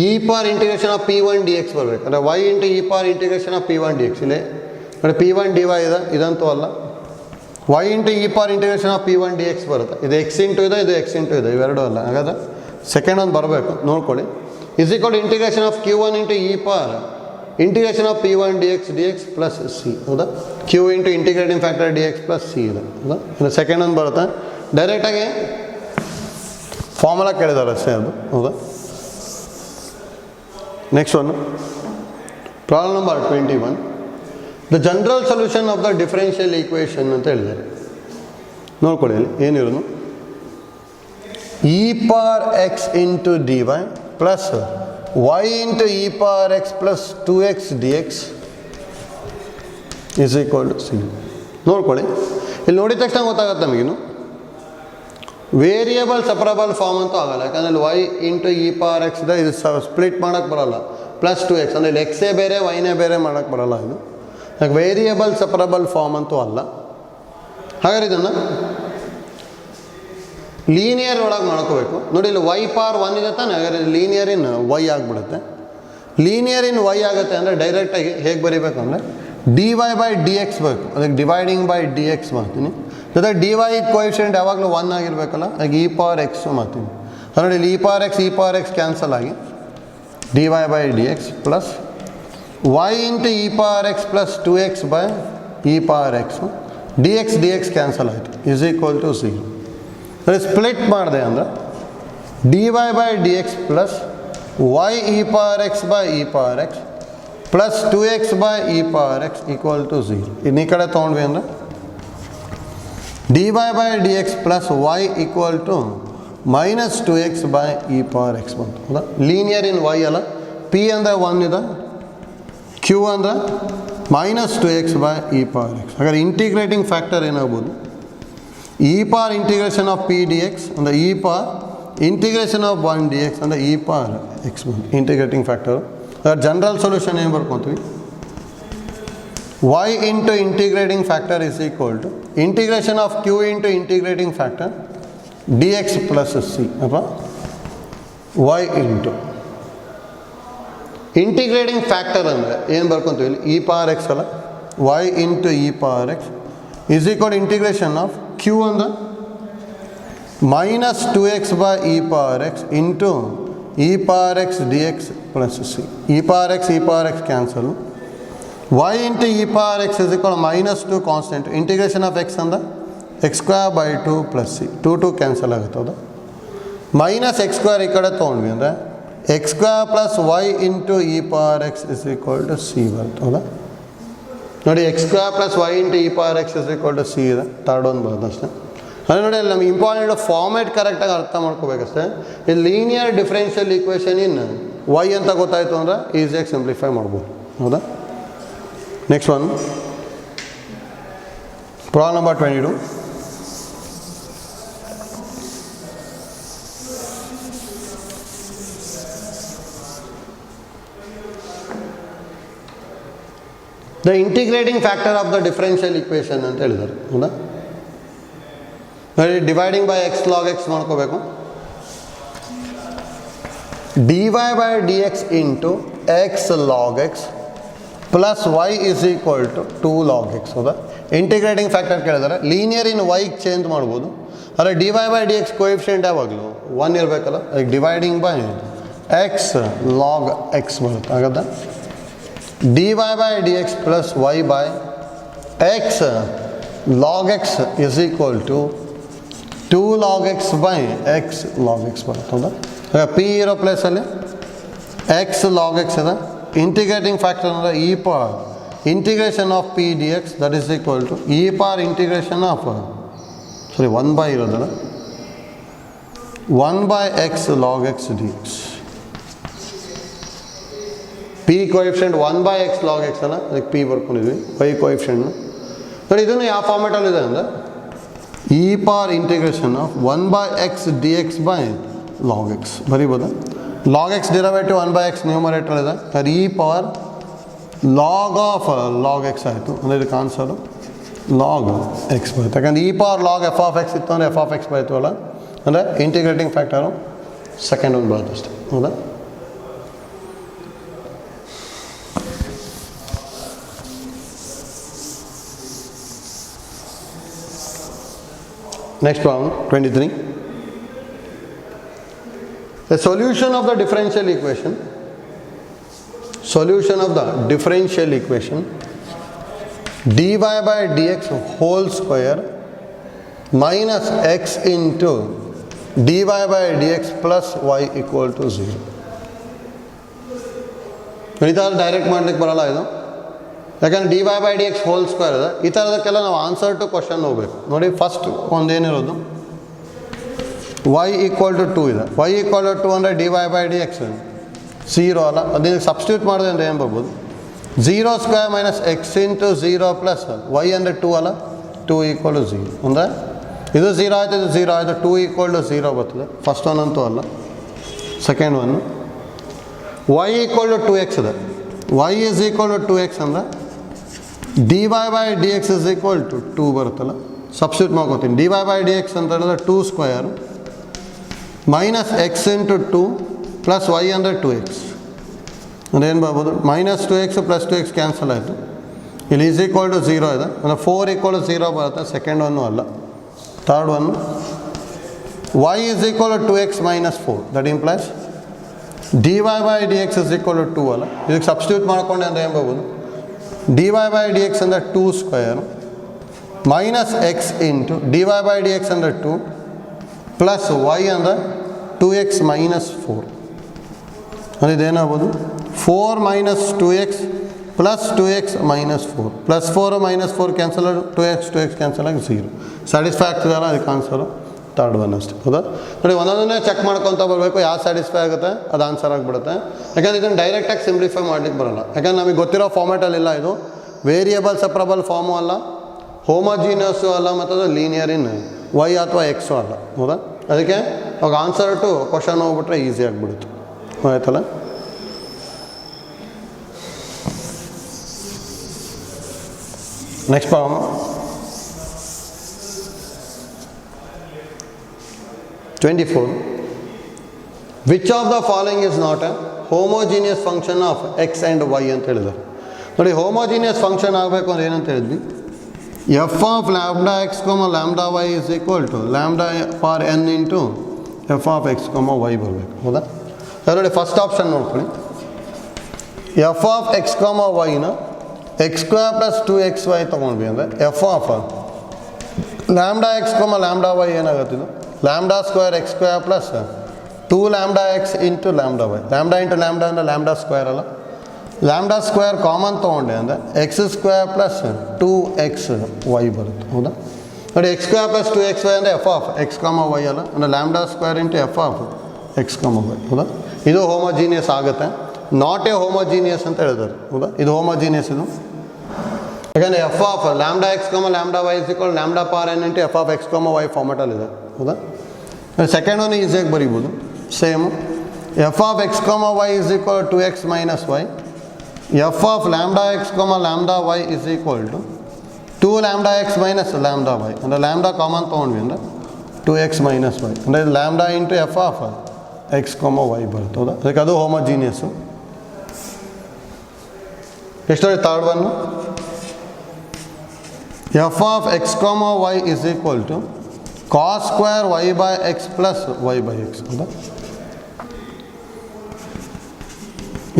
e power integration of p1 d x ಬರಬೇಕು. ಅಂದರೆ y into e power integration of p1 d x. ಇಲ್ಲಿ ನೋಡಿ p1 dy ಇದೆ, ಇದಂತೂ ಅಲ್ಲ. y into e power integration of p1 d X ಬರುತ್ತೆ. ಇದು ಎಕ್ಸ್ ಇಂಟು ಇದೆ, ಇದು ಎಕ್ಸ್ ಇಂಟು ಇದೆ, ಇವೆರಡೂ ಅಲ್ಲ. ಹಾಗಾದ್ರೆ ಸೆಕೆಂಡ್ ಒಂದು ಬರಬೇಕು ನೋಡ್ಕೊಳ್ಳಿ. Is equal integration of q1 into e power integration of p1 dx plus c ಹೌದಾ. q into integrating factor d x plus c ಇದೆ ಹೌದಾ. ಇನ್ನು ಸೆಕೆಂಡ್ ಒಂದು ಬರುತ್ತೆ. ಡೈರೆಕ್ಟಾಗಿ ಫಾರ್ಮುಲಾ ಕೇಳಿದ್ದಾರೆ ಅಷ್ಟೇ ಅದು ಹೌದಾ. Next one problem number 21. The general solution of the differential equation ಅಂತ ಹೇಳಿದ್ದಾರೆ. ನೋಡ್ಕೊಳ್ಳಿ ಅಲ್ಲಿ ಏನಿರೋದು, e power x into d y plus y into e power x plus 2x dx is equal to c. ನೋಡ್ಕೊಳ್ಳಿ ಇಲ್ಲಿ ನೋಡಿದ ತಕ್ಷಣ ಗೊತ್ತಾಗುತ್ತೆ ನಮಗಿನ್ನು. ವೇರಿಯಬಲ್ ಸಪರಬಲ್ ಫಾರ್ಮ್ ಅಂತೂ ಆಗಲ್ಲ. ಯಾಕಂದರೆ y into e power X ಇದೆ, ಇದು ಸ್ಪ್ಲಿಟ್ ಮಾಡೋಕ್ಕೆ ಬರೋಲ್ಲ. ಪ್ಲಸ್ 2x ಅಂದರೆ ಇಲ್ಲಿ ಎಕ್ಸೇ ಬೇರೆ ವೈನೇ ಬೇರೆ ಮಾಡೋಕ್ಕೆ ಬರೋಲ್ಲ. ಇದು ಯಾಕೆ ವೇರಿಯಬಲ್ ಸಪರಬಲ್ ಫಾರ್ಮ್ ಅಂತೂ ಅಲ್ಲ. ಹಾಗಾದ್ರೆ ಇದನ್ನು ಲೀನಿಯರ್ ಒಳಗೆ ಮಾಡ್ಕೋಬೇಕು. ನೋಡಿ ಇಲ್ಲಿ y ಪಾರ್ 1 ಇದೆ ತಾನೆ. ಹಾಗಾದ್ರೆ ಲೀನಿಯರ್ ಇನ್ y ಆಗಿಬಿಡುತ್ತೆ. ಲೀನಿಯರ್ ಇನ್ y ಆಗುತ್ತೆ ಅಂದರೆ ಡೈರೆಕ್ಟಾಗಿ ಹೇಗೆ ಬರೀಬೇಕು ಅಂದರೆ dy ಬೈ ಡಿ ಎಕ್ಸ್ ಬೇಕು. ಅದಕ್ಕೆ ಡಿವೈಡಿಂಗ್ ಬೈ ಡಿ ಎಕ್ಸ್ ಮಾಡ್ತೀನಿ. ಜೊತೆಗೆ ಡಿ ವೈ ಕೋಎಫಿಷಿಯೆಂಟ್ ಯಾವಾಗಲೂ 1 ಆಗಿರಬೇಕಲ್ಲ, ಹಾಗೆ ಇ ಪಾವರ್ ಎಕ್ಸು ಮಾಡ್ತೀನಿ. ನೋಡಿ ಇಲ್ಲಿ ಇ ಪಾವರ್ ಎಕ್ಸ್ ಕ್ಯಾನ್ಸಲ್ ಆಗಿ dy by d x plus y into e power x plus 2x by e power x d x cancel ಆಯಿತು is equal to 0. Split ಮಾಡಿದೆ ಅಂದರೆ dy by d x plus y e power x by e power x plus 2x by e power x equal to 0. ಇನ್ನು ಈ ಕಡೆ ತೊಗೊಂಡ್ವಿ ಅಂದರೆ dy by d x plus y equal to minus 2x by e power x ಬಂತು ಹೌದಾ. Linear in y ಅಲ್ಲ. p ಅಂದರೆ 1 ಇದೆ, q ಅಂದರೆ minus 2x by e power x. ಹಾಗಾದ್ರೆ ಇಂಟಿಗ್ರೇಟಿಂಗ್ ಫ್ಯಾಕ್ಟರ್ ಏನಾಗ್ಬೋದು, e power integration of p d x ಅಂದರೆ e power integration of 1 d x ಅಂದರೆ ಇ ಪಾರ್ ಎಕ್ಸ್ ಬಂತು ಇಂಟಿಗ್ರೇಟಿಂಗ್ ಫ್ಯಾಕ್ಟರು. ಜನರಲ್ ಸೊಲ್ಯೂಷನ್ ಏನು ಬರ್ಕೊತೀವಿ, y into integrating factor is equal to integration of q into integrating factor d x plus c ಅಥವಾ y into integrating factor ಅಂದರೆ ಏನು ಬರ್ಕೊತೀವಿ ಇಲ್ಲಿ e power x ಅಲ್ಲ, y into e power x is equal integration of q ಅಂದರೆ minus 2x by e power x into e power x d x plus c. E power x cancel. y into e power x is equal minus 2 constant integration of x ಅಂದರೆ x square by 2 plus c. 2 cancel ಆಗುತ್ತೆ ಹೌದಾ. Minus X square ಈ ಕಡೆ ತೊಗೊಂಡ್ವಿ ಅಂದರೆ x square plus y into e power x is equal to c ಬರುತ್ತೆ ಹೌದಾ. ನೋಡಿ x square plus y into e power x is equal to c ಇದೆ, ಥರ್ಡ್ ಒಂದು ಬರುತ್ತೆ ಅಷ್ಟೇ. ಅದೇ ನೋಡಿ ಅಲ್ಲಿ ನಮ್ಗೆ ಇಂಪಾರ್ಟೆಂಟ್ ಫಾರ್ಮೇಟ್ ಕರೆಕ್ಟಾಗಿ ಅರ್ಥ ಮಾಡ್ಕೋಬೇಕಷ್ಟೇ. ಈ linear differential equation in y ಅಂತ ಗೊತ್ತಾಯಿತು ಅಂದರೆ ಈಸಿಯಾಗಿ ಸಿಂಪ್ಲಿಫೈ ಮಾಡ್ಬೋದು. ಹೌದಾ? Next one, problem number 22. The integrating factor of the differential equation ಅಂತ ಹೇಳಿದ್ದಾರೆ. ಹೌದಾ? ನೋಡಿ, dividing by x log x ಮಾಡ್ಕೋಬೇಕು. dy by dx into x log x plus y is equal to 2 log x. ಹೌದಾ? Integrating factor ಕೇಳಿದ್ದಾರೆ. Linear in ವೈಗೆ change ಮಾಡ್ಬೋದು. ಆದರೆ dy by dx ಕೋಎಫಿಷಿಯೆಂಟ್ ಯಾವಾಗಲೂ 1 ಇರಬೇಕಲ್ಲ. ಈಗ dividing by x log x ಬರುತ್ತೆ. ಆಗತ್ತಾ? dy by dx plus y by x log x is equal to 2 log x by x log x ಬರುತ್ತೆ. ಹೌದಾ? ಪಿ ಇರೋ ಪ್ಲೇಸಲ್ಲಿ ಎಕ್ಸ್ ಲಾಗ್ ಎಕ್ಸ್ ಇದೆ. ಇಂಟಿಗ್ರೇಟಿಂಗ್ ಫ್ಯಾಕ್ಟರ್ ಅಂದರೆ e power integration of p d x that is equal to e power integration of 1 by ಇರೋದಲ್ಲ 1 by x log x d x. P coefficient 1 by x log x ಅಲ್ಲ, ಅದಕ್ಕೆ P ಬರ್ಕೊಂಡಿದ್ವಿ. Y coefficient ನೋಡಿ, ಇದನ್ನು ಯಾವ ಫಾರ್ಮೆಟಲ್ಲಿದೆ ಅಂದರೆ e power integration of 1 by x d x by log x ಬರೀಬೋದಾ? Log x derivative 1 by x numerator ಇದೆ. E power log of log x ಆಯಿತು. ಅಂದರೆ ಇದಕ್ಕೆ ಆನ್ಸರು ಲಾಗ್ ಎಕ್ಸ್ ಬರುತ್ತೆ. ಯಾಕಂದರೆ e power log f of x ಇತ್ತು ಅಂದರೆ f of X ಬರೀತು ಅಲ್ಲ. ಅಂದರೆ ಇಂಟಿಗ್ರೇಟಿಂಗ್ ಫ್ಯಾಕ್ಟರು ಸೆಕೆಂಡ್ ಒಂದು ಬರುತ್ತೆ ಅಷ್ಟೇ. ಹೌದಾ? Next problem, 23. A solution of the differential equation. Solution of the differential equation dy by dx whole square minus x into dy by dx plus y equal to 0. ಈ ಥರ direct ಮಾಡ್ಲಿಕ್ಕೆ ಬರೋಲ್ಲ ಇದು. ಯಾಕಂದರೆ d y by d x whole square ಇದೆ. ಈ ಥರದಕ್ಕೆಲ್ಲ ನಾವು ಆನ್ಸರ್ ಟು ಕ್ವಶನ್ ಹೋಗ್ಬೇಕು. ನೋಡಿ, ಫಸ್ಟ್ ಒಂದೇನಿರೋದು ವೈ ಈಕ್ವಲ್ ಟು 2 ಇದೆ. ವೈ ಈಕ್ವಲ್ ಟು 2 ಅಂದರೆ d y by d x 0 ಅಲ್ಲ. ಅದನ್ನು ಸಬ್ಸ್ಟಿಟ್ಯೂಟ್ ಮಾಡಿದೆ ಅಂದರೆ ಏನು ಬರ್ಬೋದು? 0 square minus x into 0 plus y ಅಂದರೆ 2 ಅಲ್ಲ. 2 ಈಕ್ವಲ್ ಟು 0 ಅಂದರೆ ಇದು 0 ಆಯಿತು, ಇದು 0 ಆಯಿತು. 2 ಈಕ್ವಲ್ ಟು 0 ಬರ್ತದೆ. ಫಸ್ಟ್ ಒನ್ ಅಂತೂ ಅಲ್ಲ. Second one y equal to 2x ಇದೆ. Y is equal to 2x ಅಂದರೆ d y by d x is equal to 2 ಬರುತ್ತಲ್ಲ. ಸಬ್ಸ್ಟಿಟ್ಯೂಟ್ ಮಾಡ್ಕೊತೀನಿ. D y by d x ಅಂತ ಹೇಳಿದ್ರೆ 2 square minus x into 2 plus y ಅಂದರೆ 2x ಅಂದರೆ ಏನು ಬರ್ಬೋದು? Minus 2x plus 2x cancel ಆಯಿತು. ಇಲ್ಲಿ ಈಸ್ ಈಕ್ವಲ್ ಟು 0 ಇದೆ ಅಂದರೆ 4 ಈಕ್ವಲ್ ಟು 0 ಬರುತ್ತೆ. ಸೆಕೆಂಡ್ ಒನ್ನು ಅಲ್ಲ. Third one y is equal to 2x minus 4 that implies d y by d x is equal to 2 ಅಲ್ಲ. ಇದಕ್ಕೆ ಸಬ್ಸ್ಟಿಟ್ಯೂಟ್ ಮಾಡ್ಕೊಂಡೆ ಅಂದರೆ ಏನು ಬರ್ಬೋದು? D y by d x ಅಂದರೆ 2 square minus x into d y by d x ಅಂದರೆ 2 plus y ಅಂದರೆ 2x minus 4 ಅಂದರೆ ಇದೇನಾಗ್ಬೋದು? 4 minus 2x plus 2x minus 4 plus 4 minus 4 cancel ಆಗಿ 2x ಕ್ಯಾನ್ಸಲ್ ಆಗಿ 0. ಸ್ಯಾಟಿಸ್ಫೈ ಆಗ್ತದಲ್ಲ, ಅದಕ್ಕೆ ಆನ್ಸರು ಥರ್ಡ್ ಒನ್ ಅಷ್ಟೇ. ಹೌದಾ? ನೋಡಿ, ಒಂದೊಂದನ್ನೇ ಚೆಕ್ ಮಾಡ್ಕೊತ ಬರಬೇಕು. ಯಾರು ಸ್ಯಾಟಿಸ್ಫೈ ಆಗುತ್ತೆ ಅದು ಆನ್ಸರ್ ಆಗಿಬಿಡುತ್ತೆ. ಯಾಕಂದರೆ ಇದನ್ನು ಡೈರೆಕ್ಟಾಗಿ ಸಿಂಪ್ಲಿಫೈ ಮಾಡ್ಲಿಕ್ಕೆ ಬರೋಲ್ಲ. ಯಾಕಂದ್ರೆ ನಮಗೆ ಗೊತ್ತಿರೋ ಫಾರ್ಮ್ಯಾಟಲ್ಲಿಲ್ಲ. ಇದು ವೇರಿಯಬಲ್ ಸಪ್ರಬಲ್ ಫಾರ್ಮು ಅಲ್ಲ, ಹೋಮೋಜಿನಿಯಸ್ಸು ಅಲ್ಲ, ಮತ್ತು ಅದು ಲೀನಿಯರ್ ಇನ್ ವೈ ಅಥವಾ ಎಕ್ಸು ಅಲ್ಲ. ಹೌದಾ? ಅದಕ್ಕೆ ಅವಾಗ ಆನ್ಸರ್ ಟು ಕ್ವಶನ್ ಹೋಗ್ಬಿಟ್ರೆ ಈಸಿ ಆಗಿಬಿಡುತ್ತೆ. ಆಯ್ತಲ್ಲ? Next problem, 24. Which of the following is not a homogeneous function of x and y ಅಂತ ಹೇಳಿದ್ದಾರೆ. ನೋಡಿ, ಹೋಮೋಜಿನಿಯಸ್ ಫಂಕ್ಷನ್ ಆಗಬೇಕು ಅಂದ್ರೆ ಏನಂತ ಹೇಳಿದ್ವಿ? F of lambda x comma lambda y is equal to lambda power n into f of x comma y ಬರಬೇಕು. ಹೌದಾ? ನೋಡಿ, ಫಸ್ಟ್ ಆಪ್ಷನ್ ನೋಡ್ಕೊಳ್ಳಿ. ಎಫ್ ಆಫ್ ಎಕ್ಸ್ ಕೊಮ ವೈನ ಎಕ್ಸ್ ಸ್ಕ್ವೇರ್ ಪ್ಲಸ್ 2xy ತೊಗೊಂಡ್ವಿ ಅಂದರೆ f of lambda x comma lambda y ಏನಾಗುತ್ತೆ? ಇದು lambda square x square plus 2 lambda x into lambda y. Lambda into lambda ಅಂದರೆ ಲ್ಯಾಂಬ್ಡಾ ಸ್ಕ್ವೇರ್ ಅಲ್ಲ. Lambda square common ತೊಗೊಂಡೆ ಅಂದರೆ x square plus 2xy ಬರುತ್ತೆ. ಹೌದಾ? ನೋಡಿ ಎಕ್ಸ್ ಸ್ಕ್ವೇರ್ ಪ್ಲಸ್ 2xy ಅಂದರೆ f of x comma Y ಅಲ್ಲ, ಅಂದರೆ lambda square into f of x comma Y. ಹೌದಾ, ಇದು ಹೋಮೋಜೀನಿಯಸ್ ಆಗುತ್ತೆ. ನಾಟ್ ಎ ಹೋಮೋಜೀನಿಯಸ್ ಅಂತ ಹೇಳಿದ್ದಾರೆ. ಹೌದಾ, ಇದು ಹೋಮೋಜೀನಿಯಸ್. ಇದು ಯಾಕಂದರೆ f of lambda x comma lambda y is equal lambda power n into f of x comma y ಫಾರ್ಮೆಟಲ್ಲಿದೆ. ಹೌದಾ, ಸೆಕೆಂಡ್ ಒನ್ ಈಸಿಯಾಗಿ ಬರೀಬೋದು. Same f of x comma y is equal 2x minus y, f of lambda x comma lambda y is equal to 2 lambda x minus lambda y. ಅಂದರೆ lambda common ತೊಗೊಂಡ್ವಿ ಅಂದರೆ 2x minus y, ಅಂದರೆ ಇದು lambda into f of x comma y ಬರುತ್ತೆ. ಹೌದಾ, ಅದಕ್ಕೆ ಅದು homogeneous. ಎಷ್ಟು third one f of x comma y is equal to cos square y by x plus y by x. ಹೌದಾ,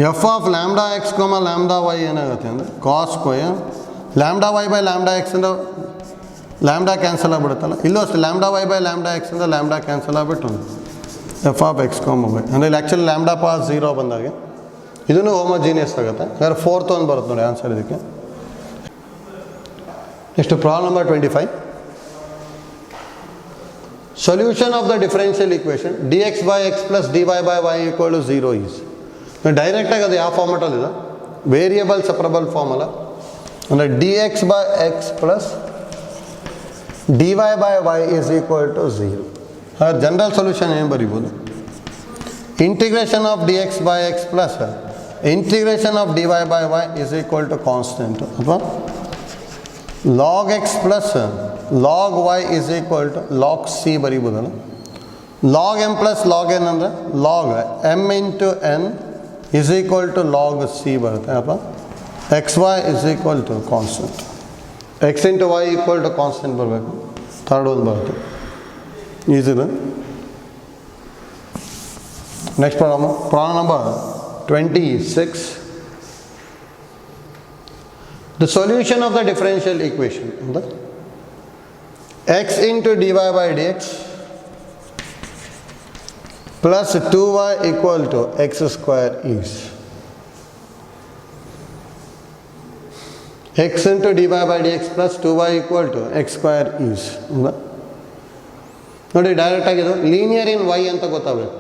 f of lambda x comma lambda y ಏನಾಗುತ್ತೆ ಅಂದರೆ cos square lambda y by lambda x ಇಂದ lambda cancel ಆಗಿಬಿಡುತ್ತಲ್ಲ, ಇಲ್ಲೂ ಅಷ್ಟೇ lambda y by lambda x ಇಂದ lambda cancel ಆಗಿಬಿಟ್ಟು f of x comma y. ಅಂದರೆ ಇಲ್ಲಿ ಆ್ಯಕ್ಚುಲಿ ಲ್ಯಾಂಬ್ಡಾ ಪಾಸ್ 0 ಬಂದಾಗೆ ಇದೂ ಹೋಮೋಜೀನಿಯಸ್ ಆಗುತ್ತೆ. ಯಾರು ಫೋರ್ತ್ ಒಂದು ಬರುತ್ತೆ ನೋಡಿ ಆನ್ಸರ್ ಇದಕ್ಕೆ. Next problem number 25. Solution of the differential equation dx by x plus dy by y equal to 0 is. ಡೈರೆಕ್ಟಾಗಿ ಅದು ಯಾವ ಫಾರ್ಮೆಟಲ್ಲಿದೆ, ವೇರಿಯಬಲ್ ಸೆಪರಬಲ್ ಫಾರ್ಮಲ್ಲ. ಅಂದರೆ dx by x plus dy by y is equal to 0. ಹಾಗಾದ್ರೆ general solution ಏನು ಬರೀಬೋದು, integration of dx by x plus integration of dy by y is equal to constant, ಅಥವಾ log x plus log y is equal to log c ಬರೀಬೋದಲ್ಲ. log m plus log n ಅಂದರೆ log m into n is equal to log c ಬರುತ್ತೆ. ಅಥವಾ x y is equal to constant, x into y equal to constant ಬರಬೇಕು. Third ಒಂದು ಬರುತ್ತೆ ಈಸಿದು. Next problem number 26. The solution of the differential equation, x into dy by dx plus 2y equal to x square is. x into dy by dx plus 2y equal to x square is. ನೋಡಿ ಡೈರೆಕ್ಟಾಗಿ ಇದು linear in y ಅಂತ ಗೊತ್ತಾಗಬೇಕು.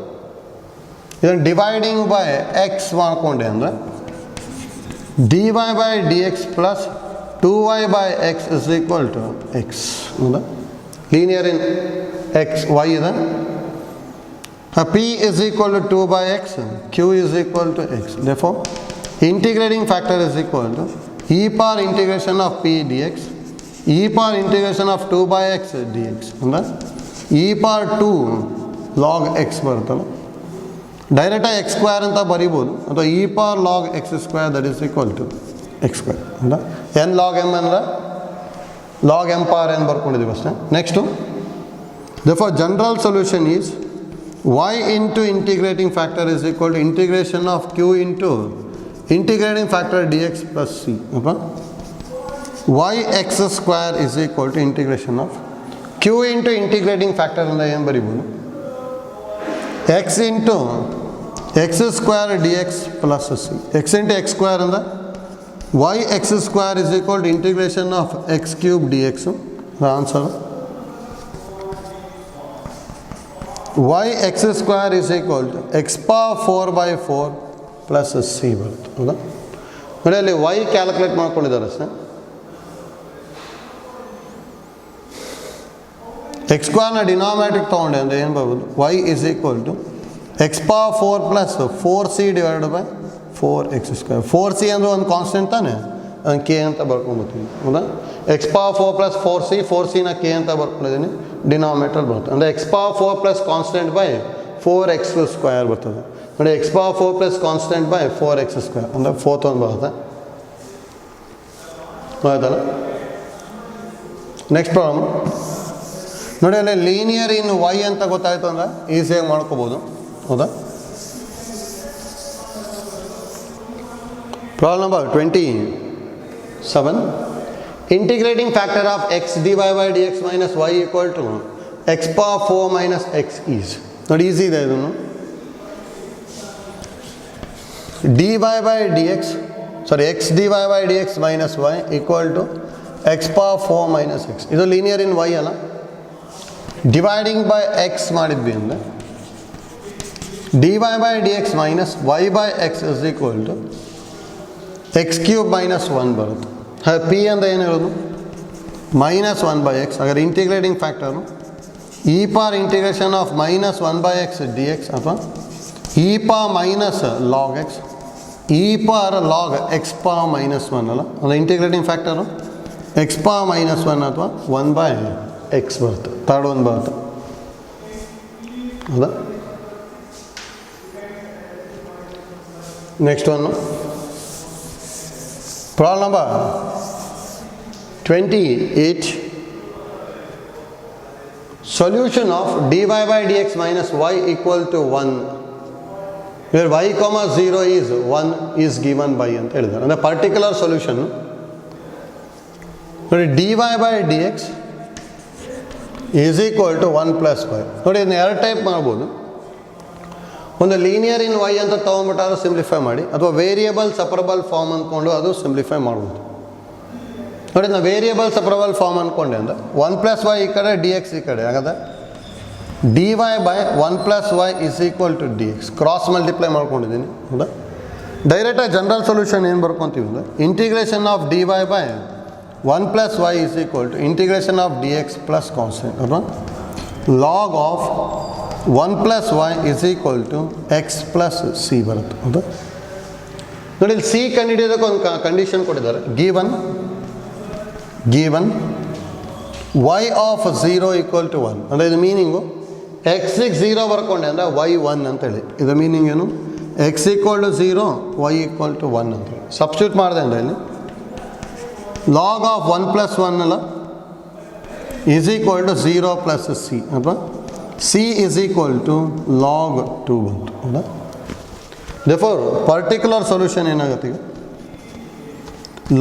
ಇದನ್ನು dividing by x ಮಾಡಿಕೊಂಡೆ ಅಂದರೆ dy by dx plus 2y by x is equal to x. ಹೌದಾ, linear ಇನ್ x y ಇದೆ. p is equal to 2 by x, q is equal to x. Therefore integrating factor is equal to e power integration of p dx, e power integration of 2 by x dx. ಅಂದರೆ e power 2 log x ಬರುತ್ತಲ್ಲ, ಡೈರೆಕ್ಟಾಗಿ X square ಅಂತ ಬರಿಬೋದು, ಅಥವಾ e power log x square that is equal to x square. ಅಂದರೆ n log m ಅಂದರೆ log m power n ಬರ್ಕೊಂಡಿದ್ದೀವಿ ಅಷ್ಟೇ. Next therefore general solution is y into integrating factor is equal to integration of q into integrating factor dx plus c. ಅಥವಾ y x square is equal to integration of q into integrating factor ಅಂದರೆ ಏನು ಬರಿಬೋದು, x into x square d x plus C. X into x square ಅಂದರೆ y x square is equal to integration of x cube d x. Answer y x square is equal to x power 4/4 plus c ಬರುತ್ತೆ. ಹೌದಾ, ನೋಡಿ ಅಲ್ಲಿ y calculate ಮಾಡ್ಕೊಂಡಿದ್ದಾರೆ sir. X ಸ್ಕ್ವೇರ್ನ denominator ತೊಗೊಂಡೆ ಅಂದರೆ ಏನು ಬರ್ಬೋದು, y is equal to x power 4 plus 4c divide by 4x square. 4c ಅಂದರೆ ಒಂದು ಕಾನ್ಸ್ಟೆಂಟ್ ತಾನೆ, ಅದನ್ನು ಕೆ ಅಂತ ಬರ್ಕೊಂಡ್ಬಿಡ್ತೀನಿ. ಹೌದಾ, ಎಕ್ಸ್ ಪವರ್ 4 ಪ್ಲಸ್ 4c, 4cನ ಕೆ ಅಂತ ಬರ್ಕೊಂಡಿದ್ದೀನಿ, ಡಿನಾಮಿನೇಟರ್ ಬರುತ್ತೆ. ಅಂದರೆ x power 4 plus constant by 4x square ಬರ್ತದೆ. ನೋಡಿ x power 4 plus constant by 4x square ಅಂದರೆ 4th ಒಂದು ಬರುತ್ತೆ. ಆಯ್ತಲ್ಲ. ನೆಕ್ಸ್ಟ್ ಪ್ರಾಬ್ಲಮ್ ನೋಡಿ, ಅಲ್ಲಿ ಲೀನಿಯರ್ ಇನ್ ವೈ ಅಂತ ಗೊತ್ತಾಯಿತು ಅಂದರೆ ಈಸಿಯಾಗಿ ಮಾಡ್ಕೋಬೋದು. ಹೌದಾ, problem number 27. Integrating factor of x d y by d x minus y equal to x power 4 minus x is. ನೋಡಿ ಈಸಿ ಇದೆ ಇದನ್ನು. D y by d x, sorry x d y by d x minus y equal to x power 4 minus x. ಇದು linear in y ಅಲ್ಲ. Dividing by x ಮಾಡಿದ್ವಿ ಅಂದರೆ dy by dx minus y by x is equal to x cube minus 1 ಬರುತ್ತೆ. ಹಾಗೆ p ಅಂತ ಏನು ಹೇಳೋದು minus 1 by x. ಹಾಗಾದ್ರೆ integrating factor e power integration of minus 1 by x d x ಅಥವಾ e power minus log x e power log x power minus 1 ಅಲ್ಲ, ಅಂದರೆ integrating factor x power minus 1 ಅಥವಾ 1 by X ಬರುತ್ತೆ. Third ಒಂದು ಬರುತ್ತೆ ಹೌದಾ. Next one problem number 28. Solution of dy by dx minus y equal to 1 where y comma 0 is 1 is given by ಅಂತ ಹೇಳಿದ್ದಾರೆ. ಅಂದರೆ ಪರ್ಟಿಕ್ಯುಲರ್ ಸೊಲ್ಯೂಷನ್ ನೋಡಿ dy by dx is equal to 1 plus y. ನೋಡಿ ಇದನ್ನ ಎರಡು ಟೈಪ್ ಮಾಡ್ಬೋದು. ಒಂದು linear in y ಅಂತ ತೊಗೊಂಡ್ಬಿಟ್ಟಾದ್ರೆ ಸಿಂಪ್ಲಿಫೈ ಮಾಡಿ, ಅಥವಾ ವೇರಿಯಬಲ್ ಸಪರಬಲ್ ಫಾರ್ಮ್ ಅಂದ್ಕೊಂಡು ಅದು ಸಿಂಪ್ಲಿಫೈ ಮಾಡ್ಬೋದು. ನೋಡಿ ನಾವು ವೇರಿಯಬಲ್ ಸಪರಬಲ್ ಫಾರ್ಮ್ ಅಂದ್ಕೊಂಡೆ ಅಂದರೆ 1 ಪ್ಲಸ್ ವೈ ಈ ಕಡೆ ಡಿ ಎಕ್ಸ್ ಈ ಕಡೆ, ಹಾಗಾದ್ರೆ dy by 1 plus y is equal to d x cross multiply ಮಾಡ್ಕೊಂಡಿದ್ದೀನಿ ಹೌದಾ. ಡೈರೆಕ್ಟಾಗಿ ಜನರಲ್ ಸೊಲ್ಯೂಷನ್ ಏನು ಬರ್ಕೊತೀವಿ ಅಂದರೆ integration of dy by 1 plus y is equal to integration of d x plus constant ಅಥವಾ log of 1 plus y is equal to x plus c ಬರುತ್ತೆ ಹೌದಾ. ನೋಡಿ ಇಲ್ಲಿ ಸಿ ಕಂಡುಹಿಡಿಯೋದಕ್ಕೆ ಒಂದು ಕಂಡೀಷನ್ ಕೊಟ್ಟಿದ್ದಾರೆ. Given y of 0 equal to 1 ಅಂದರೆ ಇದು ಮೀನಿಂಗು ಎಕ್ಸಿಗೆ 0 ಬರ್ಕೊಂಡೆ ಅಂದರೆ y 1 ಅಂತೇಳಿ. ಇದು ಮೀನಿಂಗ್ ಏನು x equal to 0 y equal to 1 ಅಂತೇಳಿ ಸಬ್ಸ್ಟಿಟ್ಯೂಟ್ ಮಾಡಿದೆ ಅಂದರೆ ಇಲ್ಲಿ ಲಾಗ್ ಆಫ್ 1 ಪ್ಲಸ್ 1 ಅಲ್ಲ is equal to 0 plus c ಅಥವಾ c is equal to log 2 ಬಂತು ಹೌದಾ. ದೇರ್ಫೋರ್ ಪರ್ಟಿಕ್ಯುಲರ್ ಸೊಲ್ಯೂಷನ್ ಏನಾಗುತ್ತೆ ಈಗ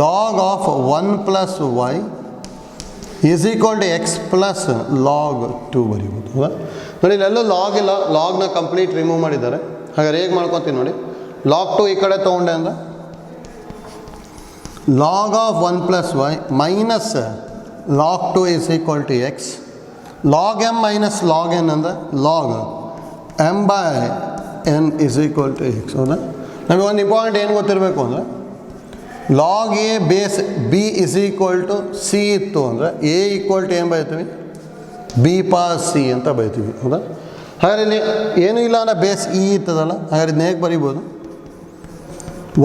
log of 1 plus y is equal to x plus log 2 ಬರೀಬೋದು ಹೌದಾ. ನೋಡಿ ಇಲ್ಲೆಲ್ಲೂ ಲಾಗ್ ಇಲ್ಲ, ಲಾಗ್ನ ಕಂಪ್ಲೀಟ್ ರಿಮೂವ್ ಮಾಡಿದ್ದಾರೆ. ಹಾಗಾದ್ರೆ ಹೇಗೆ ಮಾಡ್ಕೊತೀವಿ ನೋಡಿ ಲಾಗ್ 2 ಈ ಕಡೆ ತೊಗೊಂಡೆ ಅಂದರೆ log of 1 plus y minus log 2 is equal to x log m minus log n ಅಂದರೆ log m by n is equal to x ಹೌದಾ. ನಮಗೆ ಒಂದು ಇಂಪಾರ್ಟೆಂಟ್ ಏನು ಗೊತ್ತಿರಬೇಕು ಅಂದರೆ log a base b is equal to c ಇತ್ತು ಅಂದರೆ A equal to ಏನು ಬೈತೀವಿ ಬಿ ಪಾಸ್ ಸಿ ಅಂತ ಬೈತೀವಿ ಹೌದಾ. ಹಾಗಾದ್ರೆ ಇಲ್ಲಿ ಏನೂ ಇಲ್ಲ ಅಂದರೆ ಬೇಸ್ ಇ ಇರ್ತದಲ್ಲ, ಹಾಗಾದ್ರೆ ಇದನ್ನ ಹೇಗೆ ಬರಿಬೋದು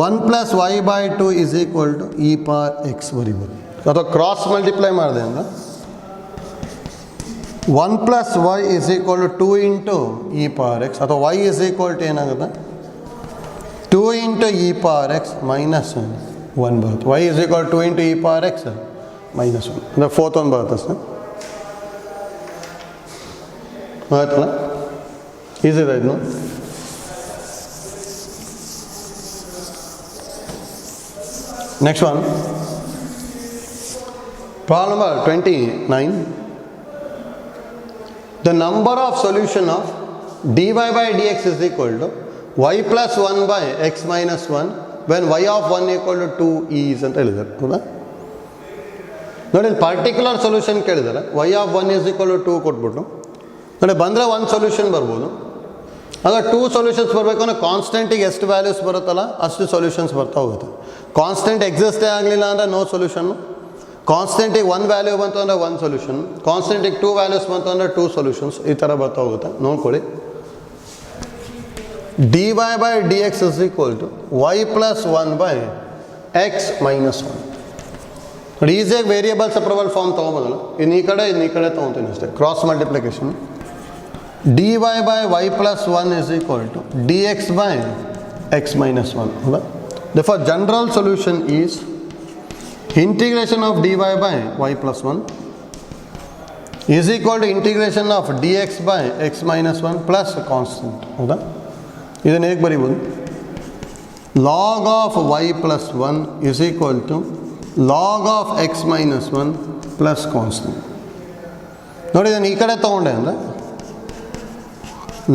1 plus y by 2 is equal to e power x ಬರಿಬೋದು. ಅಥವಾ ಕ್ರಾಸ್ ಮಲ್ಟಿಪ್ಲೈ ಮಾಡಿದೆ ಅಂದರೆ 1 plus y is equal to 2 into e power x ಅಥವಾ ವೈ ಇಸ್ ಈಕ್ವಲ್ ಟು ಏನಾಗುತ್ತೆ 2 into e power x minus 1 ಬರುತ್ತೆ. Y is equal 2 into e power x minus 1 ಅಂದರೆ fourth ಒಂದು ಬರುತ್ತೆ ಸರ್. ಆಯ್ತಲ್ಲ, ಈಸಿ ಇದೆ ಇದನ್ನು. Next one problem number 29. The number of solution of dy by dx is equal to y plus 1 by x minus 1 when y of 1 equal to 2 is ಅಂತ ಹೇಳಿದ್ದಾರೆ ಹೌದಾ. ನೋಡಿ ಪರ್ಟಿಕ್ಯುಲರ್ ಸೊಲ್ಯೂಷನ್ ಕೇಳಿದ್ದಾರೆ. y of 1 is equal to 2 ಕೊಟ್ಬಿಟ್ಟು ನೋಡಿ ಬಂದರೆ ಒಂದು solution ಬರ್ಬೋದು. ಆಗ 2 ಸೊಲ್ಯೂಷನ್ಸ್ ಬರಬೇಕು ಅಂದರೆ ಕಾನ್ಸ್ಟೆಂಟಿಗೆ ಎಷ್ಟು ವ್ಯಾಲ್ಯೂಸ್ ಬರುತ್ತಲ್ಲ ಅಷ್ಟು ಸೊಲ್ಯೂಷನ್ಸ್ ಬರ್ತಾ ಹೋಗುತ್ತೆ. ಕಾನ್ಸ್ಟೆಂಟ್ ಎಕ್ಸಿಸ್ಟೇ ಆಗಲಿಲ್ಲ ಅಂದರೆ ನೋ ಸೊಲ್ಯೂಷನ್ನು. ಕಾನ್ಸ್ಟೆಂಟಿಗೆ 1 ವ್ಯಾಲ್ಯೂ ಬಂತು ಅಂದರೆ 1 ಸೊಲ್ಯೂಷನ್, ಕಾನ್ಸ್ಟೆಂಟಿಗೆ 2 ವ್ಯಾಲ್ಯೂಸ್ ಬಂತು ಅಂದರೆ 2 ಸೊಲ್ಯೂಷನ್ಸ್, ಈ ಥರ ಬರ್ತಾ ಹೋಗುತ್ತೆ. ನೋಡ್ಕೊಳ್ಳಿ dy by dx is equal to y plus 1 by x minus 1. ನೋಡಿ ಈಸಿಯಾಗಿ ವೇರಿಯಬಲ್ ಸಪ್ರಬಲ್ ಫಾರ್ಮ್ ತೊಗೊಬೋದಲ್ಲ, ಇನ್ನು ಈ ಕಡೆ ತೊಗೊತೀನಿ ಅಷ್ಟೇ. Cross multiplication dy by y plus 1 is equal to dx by x minus 1 ಹೌದಾ. therefore general solution is integration of dy by y plus 1 is equal to integration of dx by x minus 1 plus constant ಹೌದಾ. ಇದನ್ನು ಹೇಗೆ ಬರೀಬೋದು log of y plus 1 is equal to log of x minus 1 plus constant. ನೋಡಿ ಇದನ್ನು ಈ ಕಡೆ ತೊಗೊಂಡೆ ಅಂದರೆ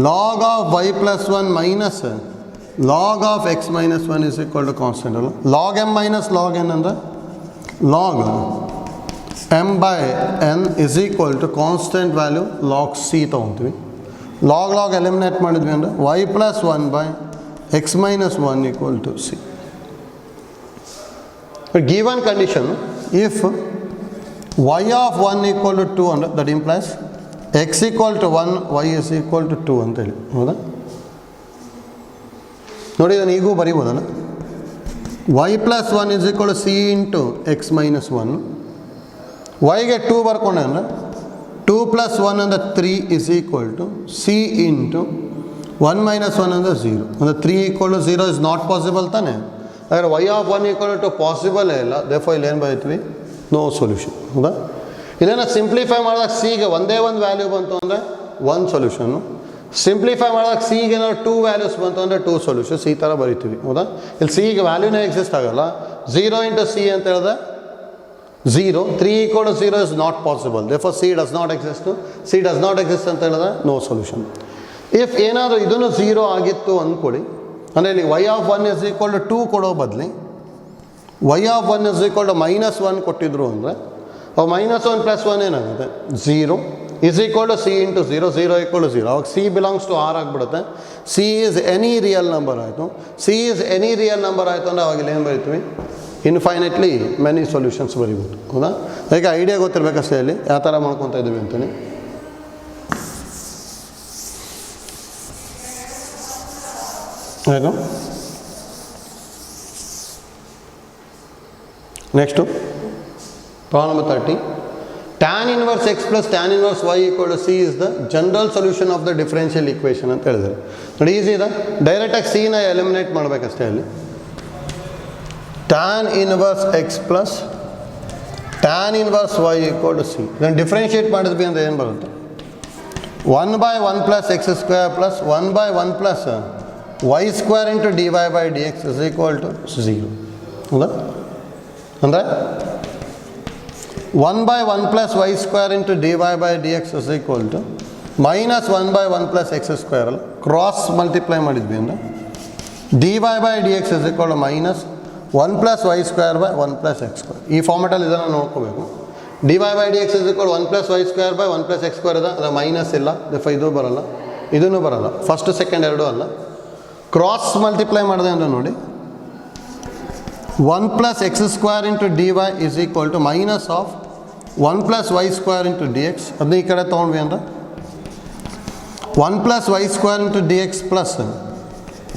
log of y plus 1 minus log of x minus 1 is equal to constant ಅಲ್ಲ. log m minus log n ಅಂದರೆ log m by n is equal to constant value log c ತೊಗೊತೀವಿ. Log eliminate ಮಾಡಿದ್ವಿ ಅಂದರೆ y plus 1 by x minus 1 equal to c. Given condition if y of 1 equal to 2 ಅಂದರೆ that implies x equal to 1 y is equal to 2 ಅಂತೇಳಿ. ಹೌದಾ? ನೋಡಿ ಇದನ್ನು ಈಗೂ ಬರೀಬೋದಲ್ಲ. y plus 1 is equal to c into x minus 1. yಗೆ 2 ಬರ್ಕೊಂಡೆ ಅಂದರೆ 2 plus 1 ಅಂದರೆ 3 is equal to c into 1 minus 1 ಅಂದರೆ 0. ಅಂದರೆ 3 equal to 0 is not possible ತಾನೆ. ಹಾಗಾದ್ರೆ y of 1 equal to ಪಾಸಿಬಲೇ ಇಲ್ಲ. therefore ಇಲ್ಲಿ ಏನು ಬರೀತೀವಿ? No solution. ಹೌದಾ? ಇದನ್ನು ಸಿಂಪ್ಲಿಫೈ ಮಾಡಿದಾಗ ಸಿಗೆ ಒಂದೇ ಒಂದು ವ್ಯಾಲ್ಯೂ ಬಂತು ಅಂದರೆ 1 ಸೊಲ್ಯೂಷನ್ನು. ಸಿಂಪ್ಲಿಫೈ ಮಾಡಿದಾಗ ಸಿಗೆ ಏನಾದ್ರು 2 ವ್ಯಾಲ್ಯೂಸ್ ಬಂತು ಅಂದರೆ 2 ಸೊಲ್ಯೂಷನ್ಸ್. ಈ ಥರ ಬರಿತೀವಿ. ಹೌದಾ? ಇಲ್ಲಿ ಸಿಗೆ ವ್ಯಾಲ್ಯೂನೇ ಎಕ್ಸಿಸ್ಟ್ ಆಗಲ್ಲ. 0 ಇಂಟು ಸಿ ಅಂತ ಹೇಳಿದ್ರೆ 0. 3 equal to 0 is not possible. therefore c does not exist. c does not exist ಅಂತ ಹೇಳಿದ್ರೆ ನೋ ಸೊಲ್ಯೂಷನ್. ಇಫ್ ಏನಾದರೂ ಇದನ್ನು 0 ಆಗಿತ್ತು ಅಂದ್ಕೊಳ್ಳಿ, ಅಂದರೆ ಇಲ್ಲಿ y of 1 is equal to 2 ಕೊಡೋ ಬದಲಿ y of 1 is equal to minus 1 ಕೊಟ್ಟಿದ್ರು ಅಂದರೆ minus 1 plus 1 ಏನಾಗುತ್ತೆ? 0 is equal to c into 0. 0 equal to 0. ಅವಾಗ c belongs to r ಆಗಿಬಿಡುತ್ತೆ. c is any real number ಆಯಿತು. c is any real number ಆಯಿತು ಅಂದರೆ ಅವಾಗ ಇಲ್ಲಿ ಏನು ಬರೀತೀವಿ? ಇನ್ಫೈನೈಟ್ಲಿ ಮೆನಿ ಸೊಲ್ಯೂಷನ್ಸ್ ಬರೀಬೋದು. ಹೌದಾ? ಅದಕ್ಕೆ ಐಡಿಯಾ ಗೊತ್ತಿರಬೇಕಷ್ಟೇ ಇಲ್ಲಿ ಯಾವ ಥರ ಮಾಡ್ಕೊತಾ ಇದ್ದೀವಿ ಅಂತೇಳಿ. ಆಯಿತು. Next problem number 30. tan inverse x plus tan inverse y equal to c is the general solution of the differential equation ಅಂತ ಹೇಳಿದ್ದಾರೆ. ನೋಡಿ ಈಸಿ ಇದೆ. ಡೈರೆಕ್ಟಾಗಿ ಸಿನ ಎಲಿಮಿನೇಟ್ ಮಾಡಬೇಕಷ್ಟೇ ಅಲ್ಲಿ. tan inverse x plus tan inverse y equal to c. ಇದನ್ನು differentiate ಮಾಡಿದ್ವಿ ಅಂದರೆ ಏನು ಬರುತ್ತೆ? 1 by 1 plus x square plus 1 by 1 plus y square into dy by dx is equal to 0. ಹೌದಾ? ಅಂದರೆ 1 by 1 plus y square into dy by dx is equal to minus 1 by 1 plus x square ಅಲ್ಲ, cross multiply ಮಾಡಿದ್ವಿ ಅಂದರೆ dy by dx is equal to minus 1 plus y square by 1 plus x square. ಈ ಫಾರ್ಮೆಟಲ್ಲಿ ಇದನ್ನು ನೋಡ್ಕೋಬೇಕು. dy by dx is equal to 1 plus y square by 1 plus x square ಇದೆ. ಅದು minus ಇಲ್ಲ, ಇದು ಬರಲ್ಲ, ಇದೂ ಬರಲ್ಲ. ಫಸ್ಟ್ ಸೆಕೆಂಡ್ ಎರಡೂ ಅಲ್ಲ. ಕ್ರಾಸ್ ಮಲ್ಟಿಪ್ಲೈ ಮಾಡಿದೆ ಅಂದರೆ ನೋಡಿ 1 plus x square into dy is equal to minus of 1 plus y square into dx. ಅದನ್ನ ಈ ಕಡೆ ತೊಗೊಂಡ್ವಿ ಅಂದರೆ 1 plus y square into dx plus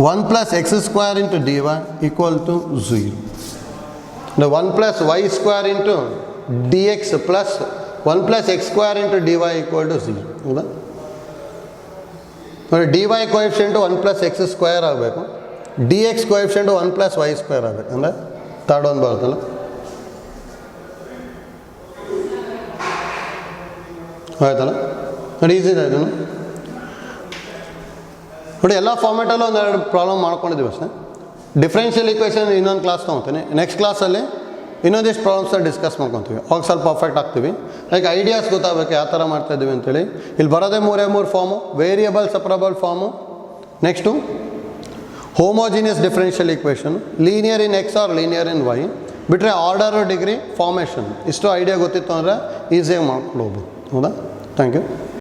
1 plus x square into dy equal to 0. The 1 plus y square into dx plus 1 plus x square into dy equal to 0. ಹೌದಾ? ನೋಡಿ dy coefficient 1 plus x square ಆಗಬೇಕು, dx coefficient 1 plus y square ಆಗಬೇಕು. ಅಂದರೆ third ಒಂದು ಬರುತ್ತಲ್ಲ. ಆಯ್ತಲ್ಲ? ನೋಡಿ easy ಇದೆ ಇದನ್ನು. ನೋಡಿ ಎಲ್ಲ ಫಾರ್ಮೆಟಲ್ಲೂ ಒಂದೆರಡು ಪ್ರಾಬ್ಲಮ್ ಮಾಡ್ಕೊಂಡಿದ್ದೀವಿ ಅಷ್ಟೇ. ಡಿಫ್ರೆನ್ಷಿಯಲ್ ಈಕ್ವೇಷನ್ ಇನ್ನೊಂದು ಕ್ಲಾಸ್ ತೊಗೊತೀನಿ. ನೆಕ್ಸ್ಟ್ ಕ್ಲಾಸಲ್ಲಿ ಇನ್ನೊಂದಿಷ್ಟು ಪ್ರಾಬ್ಲಮ್ಸ್ನ ಡಿಸ್ಕಸ್ ಮಾಡ್ಕೊತೀವಿ. ಅವಾಗ ಸ್ವಲ್ಪ ಪರ್ಫೆಕ್ಟ್ ಆಗ್ತೀವಿ. ಲೈಕ್ ಐಡಿಯಾಸ್ ಗೊತ್ತಾಗಬೇಕು ಯಾವ ಥರ ಮಾಡ್ತಾಯಿದ್ದೀವಿ ಅಂತೇಳಿ. ಇಲ್ಲಿ ಬರೋದೇ ಮೂರು form: variable separable form, next homogeneous differential equation, linear in x or linear in y, ಬಿಟ್ಟರೆ ಆರ್ಡರ್, ಡಿಗ್ರಿ, ಫಾರ್ಮೇಷನ್. ಇಷ್ಟು ಐಡಿಯಾ ಗೊತ್ತಿತ್ತು ಅಂದರೆ ಈಸಿಯಾಗಿ ಮಾಡ್ಕೊಂಡು ಹೋಗ್ಬೋದು. ಹೌದಾ? Thank you.